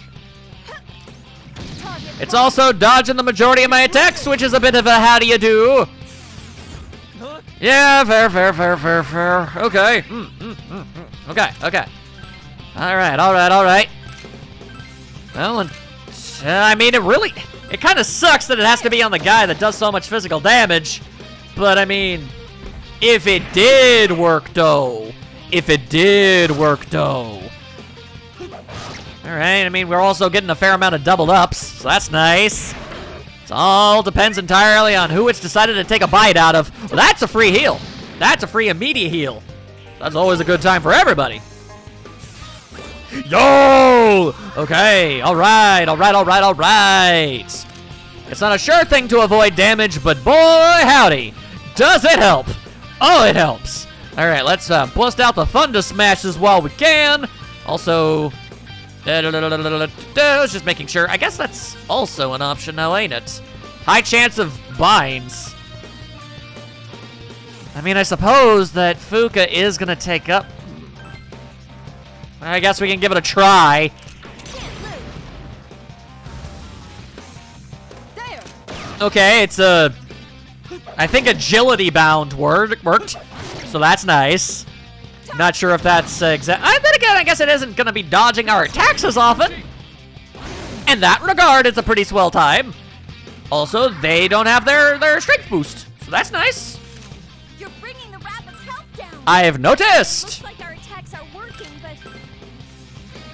It's also dodging the majority of my attacks, which is a bit of a how do you do. Yeah, fair. Okay. Okay. All right. Well, I mean, it kind of sucks that it has to be on the guy that does so much physical damage. But, I mean, if it did work, though. Alright, I mean, we're also getting a fair amount of doubled ups, so that's nice. It all depends entirely on who it's decided to take a bite out of. Well, that's a free heal. That's a free immediate heal. That's always a good time for everybody. Yo! Okay, alright. It's not a sure thing to avoid damage, but boy howdy, does it help. Oh, it helps. Alright, let's bust out the Thunder Smashes while we can. Also, just making sure. I guess that's also an option now, ain't it? High chance of binds. I mean, I suppose that Fuka is gonna take up. I guess we can give it a try. Okay, it's I think agility bound worked, so that's nice. Not sure if that's exact. Then again, I guess it isn't gonna be dodging our attacks as often. In that regard, it's a pretty swell time. Also, they don't have their strength boost, so that's nice. You're bringing the rabbit's health down. I have noticed. Looks like our attacks are working,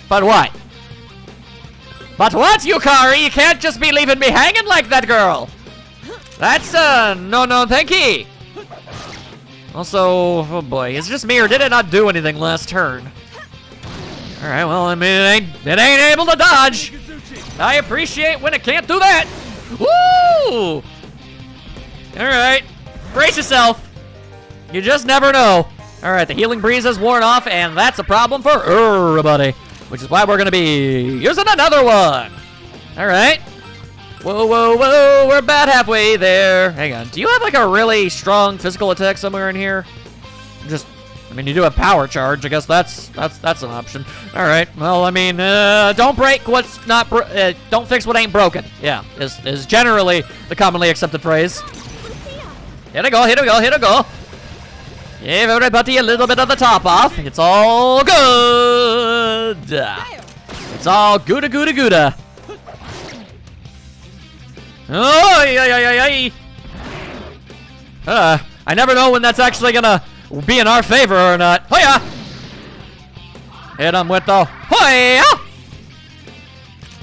But what? But what, Yukari? You can't just be leaving me hanging like that, girl. That's no, thank you. Also, oh boy, is it just me or did it not do anything last turn? All right, well, I mean, it ain't able to dodge. I appreciate when it can't do that. Woo! All right, brace yourself. You just never know. All right, the healing breeze has worn off, and that's a problem for everybody, which is why we're gonna be using another one. All right. Whoa, we're about halfway there. Hang on, do you have like a really strong physical attack somewhere in here? I mean, you do have power charge. I guess that's an option. All right, well, I mean, don't break what's not, don't fix what ain't broken. Yeah, is generally the commonly accepted phrase. Here we go. Give everybody a little bit of the top off. It's all good. It's all gooda. Oh, yeah. I never know when that's actually gonna be in our favor or not. Hoya! Hit him with the hoya!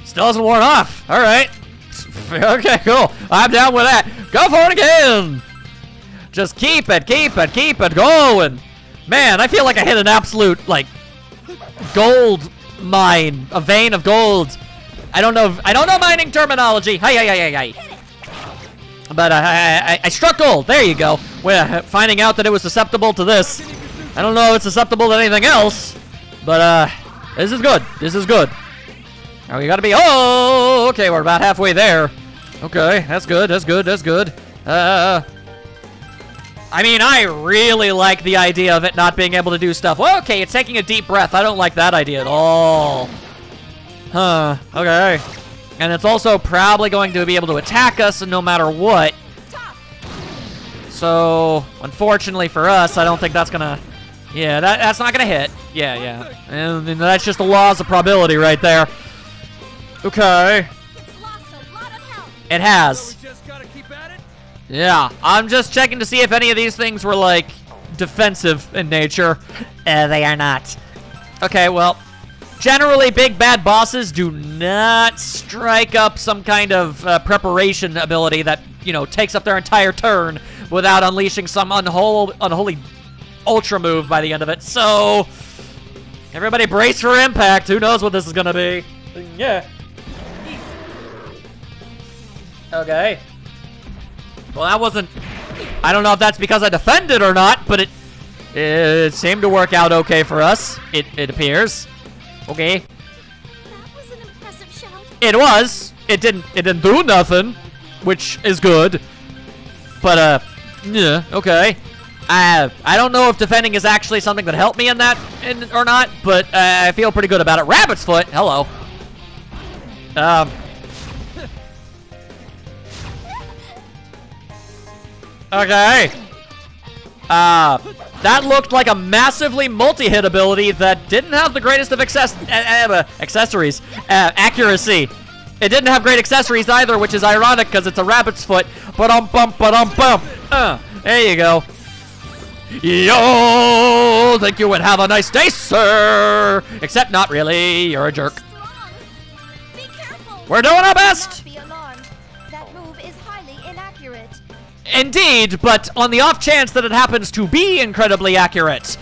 Still hasn't worn off. All right. Okay, cool. I'm down with that. Go for it again. Just keep it going. Man, I feel like I hit an absolute, like, gold mine. A vein of gold. I don't know mining terminology. Hi. But I struck gold. There you go. We're finding out that it was susceptible to this. I don't know if it's susceptible to anything else. But this is good. Now we gotta be. Oh, okay. We're about halfway there. Okay, that's good. I mean, I really like the idea of it not being able to do stuff. Well, okay, it's taking a deep breath. I don't like that idea at all. Huh, okay. And it's also probably going to be able to attack us no matter what. So, unfortunately for us, I don't think that's gonna... Yeah, that's not gonna hit. Yeah. And that's just the laws of probability right there. Okay. It's lost a lot of health. It has. We just gotta keep at it. Yeah, I'm just checking to see if any of these things were, like, defensive in nature. They are not. Okay, well, generally big bad bosses do not strike up some kind of preparation ability that, you know, takes up their entire turn without unleashing some unholy ultra move by the end of it. So, everybody brace for impact. Who knows what this is gonna be? Yeah. Okay. Well, that wasn't... I don't know if that's because I defended or not, but it seemed to work out okay for us. It appears. Okay. That was an impressive shout. It was. It didn't do nothing, which is good. But, yeah, okay. I don't know if defending is actually something that helped me in that or not, but I feel pretty good about it. Rabbit's foot, hello. Okay. That looked like a massively multi-hit ability that didn't have the greatest of accessories. Accuracy. It didn't have great accessories either, which is ironic because it's a rabbit's foot. Ba-dum-bump, ba-dum-bump. There you go. Yo, thank you and have a nice day, sir. Except not really, you're a jerk. Strong. Be careful. We're doing our Do best. not be alarmed. That move is highly inaccurate. Indeed, but on the off chance that it happens to be incredibly accurate,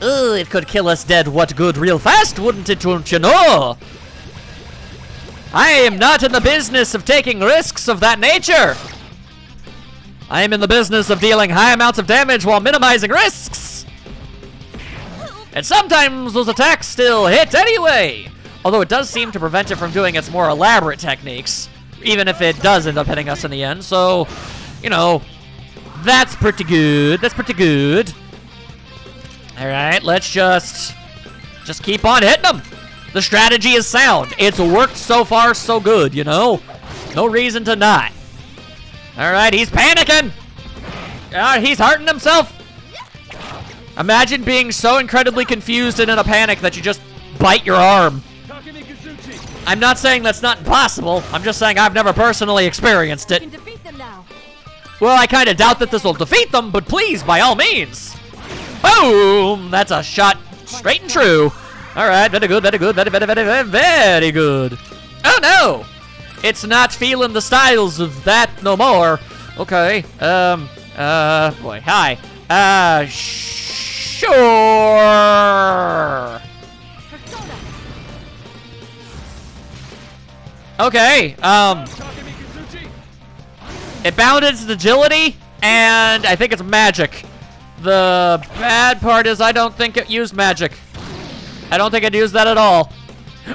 it could kill us dead what good real fast, wouldn't it, don't you know? I am not in the business of taking risks of that nature. I am in the business of dealing high amounts of damage while minimizing risks. And sometimes those attacks still hit anyway. Although it does seem to prevent it from doing its more elaborate techniques, even if it does end up hitting us in the end. So, you know, that's pretty good. That's pretty good. All right, let's just keep on hitting them. The strategy is sound. It's worked so far so good, you know? No reason to not. All right, he's panicking. He's hurting himself. Imagine being so incredibly confused and in a panic that you just bite your arm. I'm not saying that's not impossible. I'm just saying I've never personally experienced it. You can defeat them now. Well, I kind of doubt that this will defeat them, but please, by all means. Boom! That's a shot straight and true. All right, very good, very good, very, very, very, very, very good. Oh, no! It's not feeling the styles of that no more. Okay, boy, hi. Sure. Okay, it bounded its agility, and I think it's magic. The bad part is I don't think it used magic. I don't think it used that at all.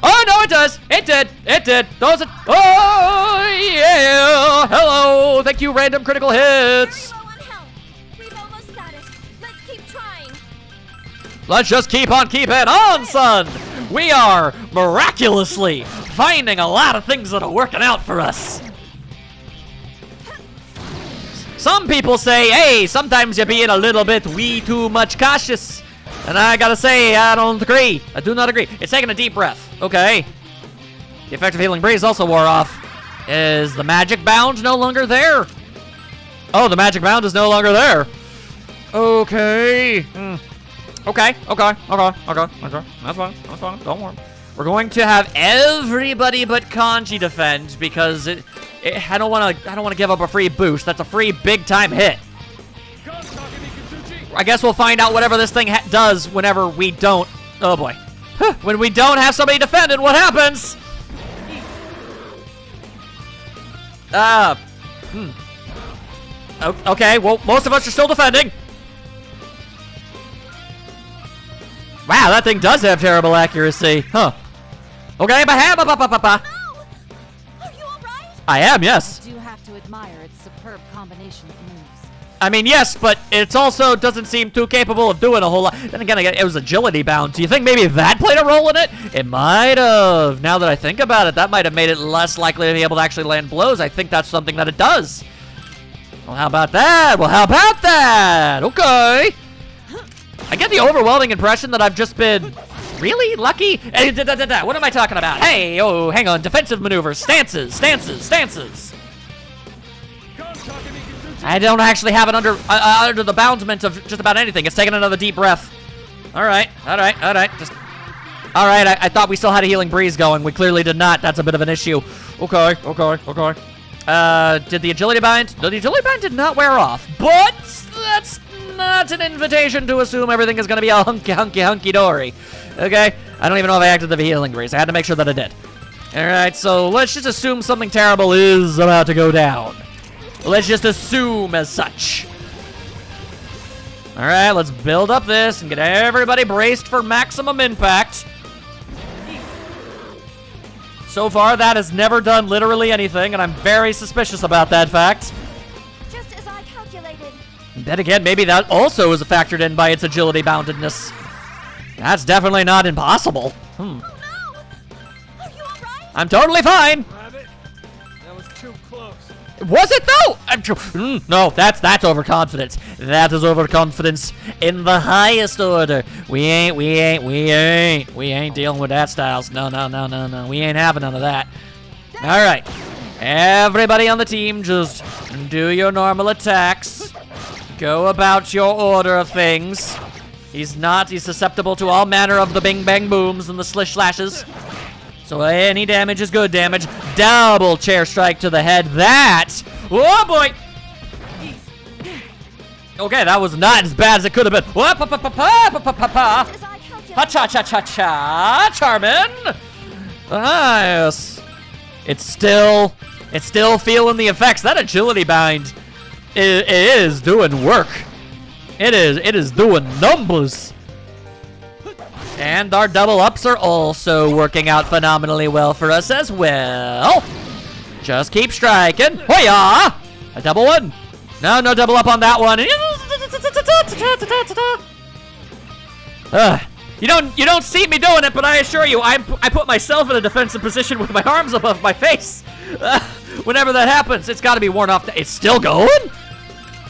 Oh, no, it does. It did. It did. Those. Oh, yeah. Hello. Thank you, random critical hits. Very low on health. We've almost got it. Let's keep trying. Let's just keep on keeping on, son. We are miraculously finding a lot of things that are working out for us. Some people say, hey, sometimes you're being a little bit too much cautious. And I gotta say, I don't agree. I do not agree. It's taking a deep breath. Okay. The effective healing breeze also wore off. Is the magic bound no longer there? Oh, the magic bound is no longer there. Okay. Okay. That's fine. Don't worry. We're going to have everybody but Kanji defend because I don't want to give up a free boost. That's a free big time hit. I guess we'll find out whatever this thing does whenever we don't. Oh boy. When we don't have somebody defended, what happens? Okay, well, most of us are still defending. Wow, that thing does have terrible accuracy. Huh. Okay, No! Are you alright? I am, yes. You do have to admire its superb combination of moves. I mean, yes, but it also doesn't seem too capable of doing a whole lot. Then again, it was agility bound. Do you think maybe that played a role in it? It might have. Now that I think about it, that might have made it less likely to be able to actually land blows. I think that's something that it does. Well, how about that? Okay. I get the overwhelming impression that I've just been really lucky. Hey, what am I talking about? Hey, oh, hang on. Defensive maneuvers, stances. I don't actually have it under the boundment of just about anything. It's taking another deep breath. All right. All right. I thought we still had a healing breeze going. We clearly did not. That's a bit of an issue. Okay. Did the agility bind? No, the agility bind did not wear off. But that's not an invitation to assume everything is going to be a hunky dory. Okay? I don't even know if I activated the healing breeze. I had to make sure that I did. Alright, so let's just assume something terrible is about to go down. Let's just assume as such. Alright, let's build up this and get everybody braced for maximum impact. So far, that has never done literally anything, and I'm very suspicious about that fact. Just as I calculated. Then again, maybe that also is factored in by its agility boundedness. That's definitely not impossible. Oh no! Are you alright? I'm totally fine. Rabbit, that was too close. Was it though? No, that's overconfidence. That is overconfidence in the highest order. We ain't dealing with that, Styles. No. We ain't having none of that. All right, everybody on the team, just do your normal attacks. Go about your order of things. He's susceptible to all manner of the bing bang booms and the slish slashes. So any damage is good damage. Double chair strike to the head. That, oh boy. Okay, that was not as bad as it could have been. Just as I calculated. Ha-cha-cha-cha-cha, Charmin. Nice. It's still feeling the effects. That agility bind is doing work. It is doing numbers. And our double ups are also working out phenomenally well for us as well. Just keep striking. Hoya! A double one. No double up on that one. You don't see me doing it, but I assure you, I put myself in a defensive position with my arms above my face. Whenever that happens, it's got to be worn off. It's still going?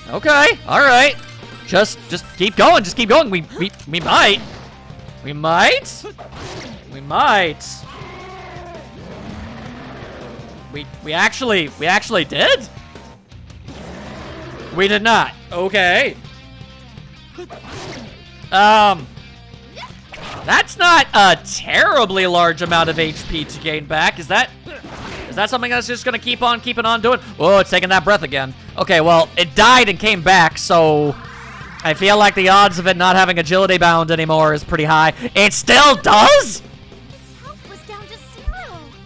Okay, all right. Just keep going. Just keep going. We might. We might. We actually did? We did not. Okay. That's not a terribly large amount of HP to gain back. Is that something that's just gonna keep on keeping on doing? Oh, it's taking that breath again. Okay, well, it died and came back, so I feel like the odds of it not having agility bound anymore is pretty high. It still does? Its health was down to 0.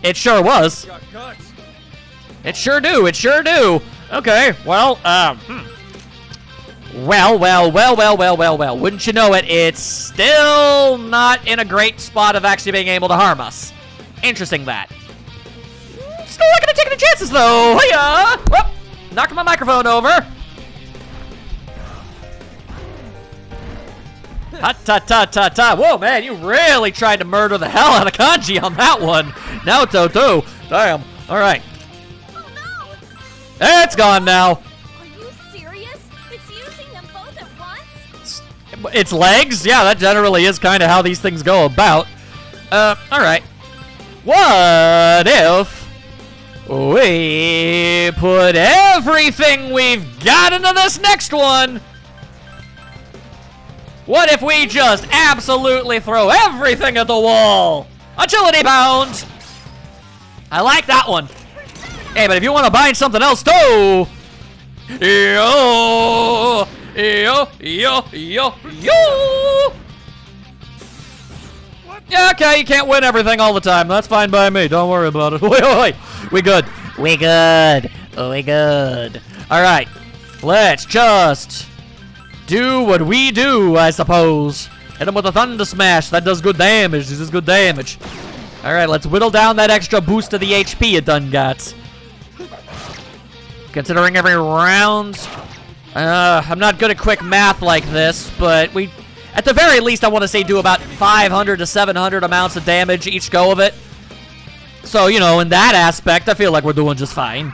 It sure was. Got guts. It sure do. Okay, well, Well. Wouldn't you know it, it's still not in a great spot of actually being able to harm us. Interesting that. Still not gonna take any chances though. Hiya! Whoop! Knocked my microphone over. Ha-ta-ta-ta-ta. Whoa, man, you really tried to murder the hell out of Kanji on that one. Naoto, too. Damn. All right. Oh no! It's gone now. Are you serious? It's using them both at once? Its legs? Yeah, that generally is kind of how these things go about. All right. What if we put everything we've got into this next one? What if we just absolutely throw everything at the wall? Agility bound! I like that one. Hey, but if you want to bind something else too, yo. Yeah, okay, you can't win everything all the time. That's fine by me. Don't worry about it. Wait. We good. All right, let's just do what we do, I suppose. Hit him with a Thunder Smash. That does good damage. This is good damage. All right, let's whittle down that extra boost to the HP it done got. Considering every round, I'm not good at quick math like this, but we, at the very least, I want to say do about 500 to 700 amounts of damage each go of it. So, you know, in that aspect, I feel like we're doing just fine.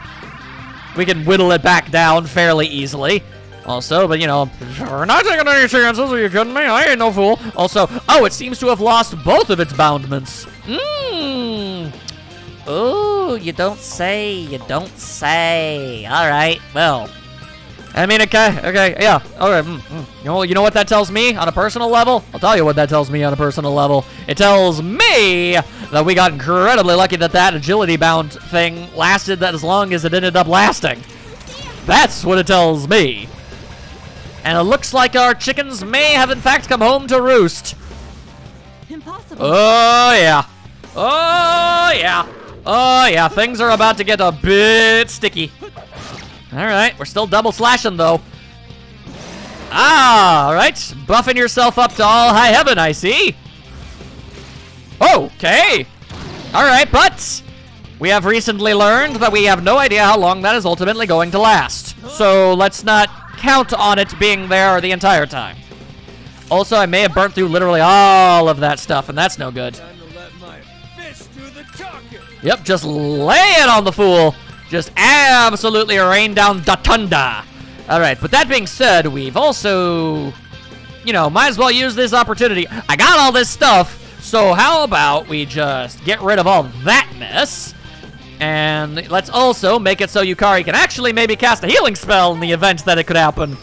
We can whittle it back down fairly easily. Also, but you know, we're not taking any chances. Are you kidding me? I ain't no fool. Also, oh, it seems to have lost both of its boundments. Oh, you don't say. All right, well, I mean, okay, yeah, all right. You know what that tells me on a personal level? I'll tell you what that tells me on a personal level. It tells me that we got incredibly lucky that agility bound thing lasted that as long as it ended up lasting. That's what it tells me. And it looks like our chickens may have in fact come home to roost. Impossible. Oh yeah. Oh, yeah, things are about to get a bit sticky. All right, we're still double slashing, though. Ah, all right. Buffing yourself up to all high heaven, I see. Okay. All right, but we have recently learned that we have no idea how long that is ultimately going to last. So let's not count on it being there the entire time. Also, I may have burnt through literally all of that stuff, and that's no good. Time to let my fist do the talking. Yep, just lay it on the fool. Just absolutely rain down the tunda. All right, but that being said, we've also, you know, might as well use this opportunity. I got all this stuff, so how about we just get rid of all that mess? And let's also make it so Yukari can actually maybe cast a healing spell in the event that it could happen.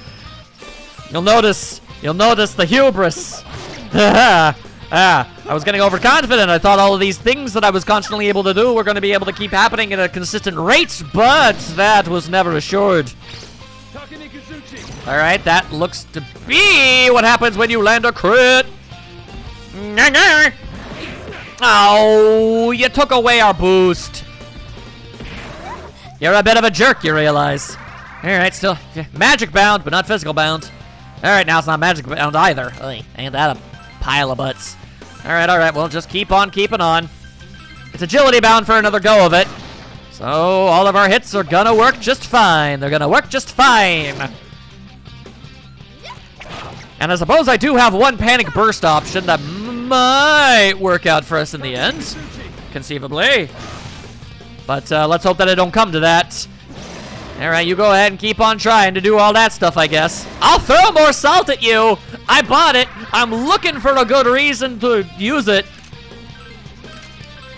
You'll notice the hubris. I was getting overconfident. I thought all of these things that I was constantly able to do were going to be able to keep happening at a consistent rate, but that was never assured. All right, that looks to be what happens when you land a crit. Oh, you took away our boost. You're a bit of a jerk, you realize. All right, still magic bound, but not physical bound. All right, now it's not magic bound either. Oy, ain't that a pile of butts. All right, well, just keep on keeping on. It's agility bound for another go of it. So all of our hits are gonna work just fine. They're gonna work just fine. And I suppose I do have one panic burst option that might work out for us in the end, conceivably. But let's hope that it don't come to that. All right, you go ahead and keep on trying to do all that stuff, I guess. I'll throw more salt at you. I bought it. I'm looking for a good reason to use it.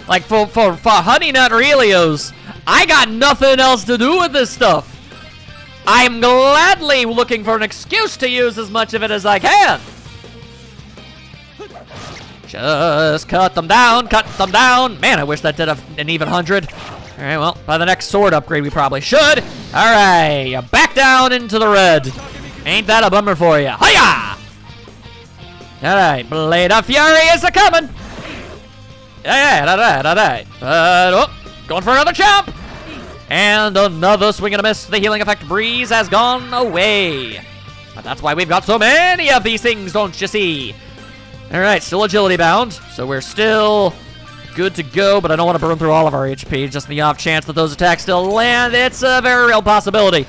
Like for Honey Nut Relios, I got nothing else to do with this stuff. I'm gladly looking for an excuse to use as much of it as I can. Just cut them down, cut them down. Man, I wish that did an even 100. All right, well, by the next sword upgrade, we probably should. All right, back down into the red. Ain't that a bummer for you? Hiya! All right, Blade of Fury is a-coming. All right. Going for another chomp. And another swing and a miss. The healing effect breeze has gone away. But that's why we've got so many of these things, don't you see? All right, still agility bound. So we're still good to go, but I don't want to burn through all of our HP just in the off chance that those attacks still land. It's a very real possibility.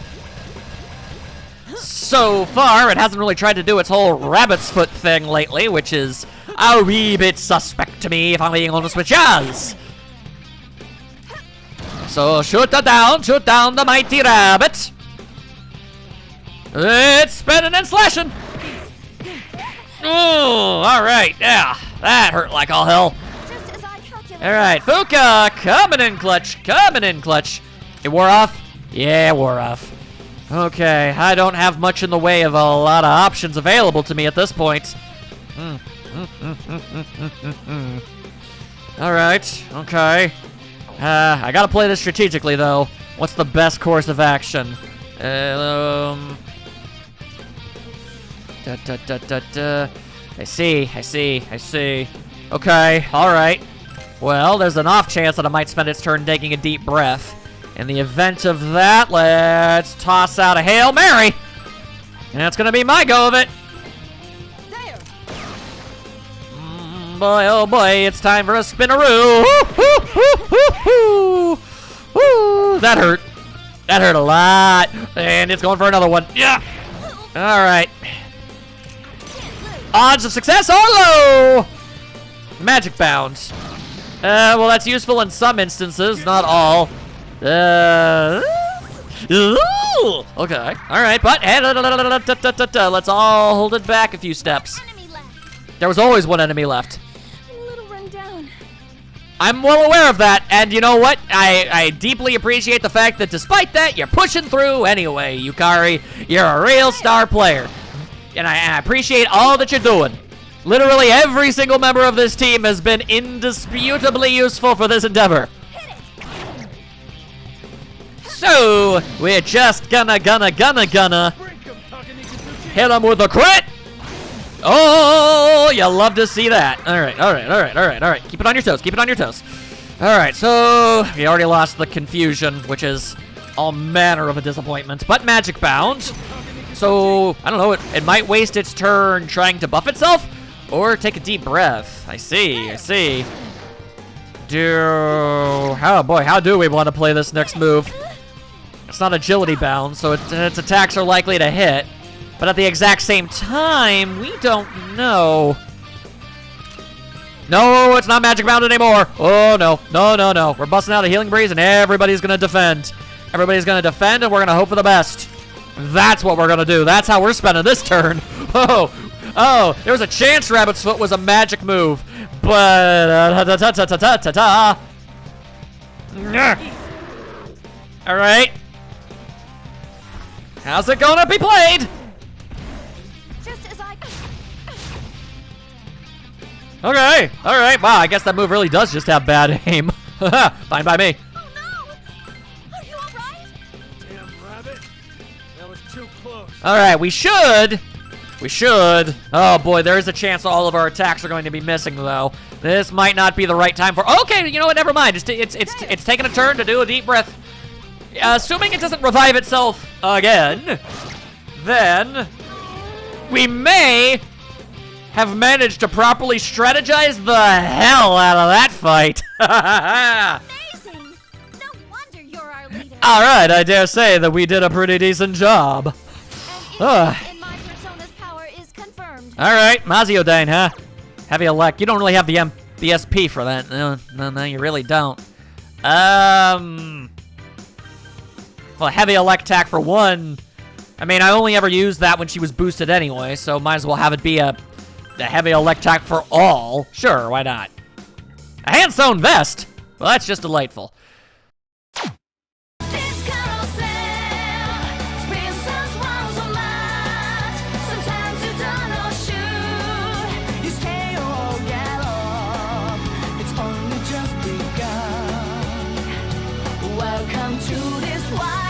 So far, it hasn't really tried to do its whole rabbit's foot thing lately, which is a wee bit suspect to me, if I'm being honest with yas. So shoot down the mighty rabbit. It's spinning and slashing. Oh, all right, yeah, that hurt like all hell. Just as I calculated. All right, Fuka, coming in clutch. It wore off? Yeah, it wore off. Okay, I don't have much in the way of a lot of options available to me at this point. All right, okay. I gotta play this strategically, though. What's the best course of action? I see. Okay, alright. Well, there's an off chance that I might spend its turn taking a deep breath. In the event of that, let's toss out a Hail Mary. And that's gonna be my go of it. Boy, oh boy, it's time for a spinaroo. Woo, that hurt. That hurt a lot. And it's going for another one. Yeah. All right. Odds of success are low. Magic bounds. Well, that's useful in some instances, not all. Okay. All right, but let's all hold it back a few steps. Enemy left. There was always one enemy left. I'm a little run down. I'm well aware of that, and you know what? I deeply appreciate the fact that despite that, you're pushing through anyway, Yukari. You're a real star player. And I appreciate all that you're doing. Literally every single member of this team has been indisputably useful for this endeavor. So, we're just gonna hit him with a crit. Oh, you love to see that. All right. Keep it on your toes. Alright, so we already lost the confusion, which is all manner of a disappointment. But Magic Bound. So, I don't know, it might waste its turn trying to buff itself, or take a deep breath. I see. Oh boy, how do we want to play this next move? It's not agility bound, so its attacks are likely to hit. But at the exact same time, we don't know. No, it's not Magic Bound anymore. Oh, no. No. We're busting out a Healing Breeze, and everybody's going to defend. Everybody's going to defend, and we're going to hope for the best. That's what we're going to do. That's how we're spending this turn. Oh, there was a chance Rabbit's Foot was a magic move. But, all right. How's it going to be played? Just as I... Okay, all right. Wow, I guess that move really does just have bad aim. Fine by me. Oh no! Are you alright? Damn rabbit. That was too close. All right, we should. Oh boy, there is a chance all of our attacks are going to be missing though. This might not be the right time for. Okay, you know what? Never mind. It's taking a turn to do a deep breath. Assuming it doesn't revive itself again, then we may have managed to properly strategize the hell out of that fight. Amazing! No wonder you're our leader. All right, I dare say that we did a pretty decent job. And in my persona's power is confirmed. All right, Maziodane, huh? Heavy Elect. You don't really have the SP for that. No, you really don't. Well, Heavy Elect attack for one. I mean, I only ever used that when she was boosted anyway, so might as well have it be a Heavy Elect attack for all. Sure, why not? A hand-sewn vest? Well, that's just delightful. This carousel spins us once so much. Sometimes you turn or shoot. You stay or get off. It's only just begun. Welcome to this wild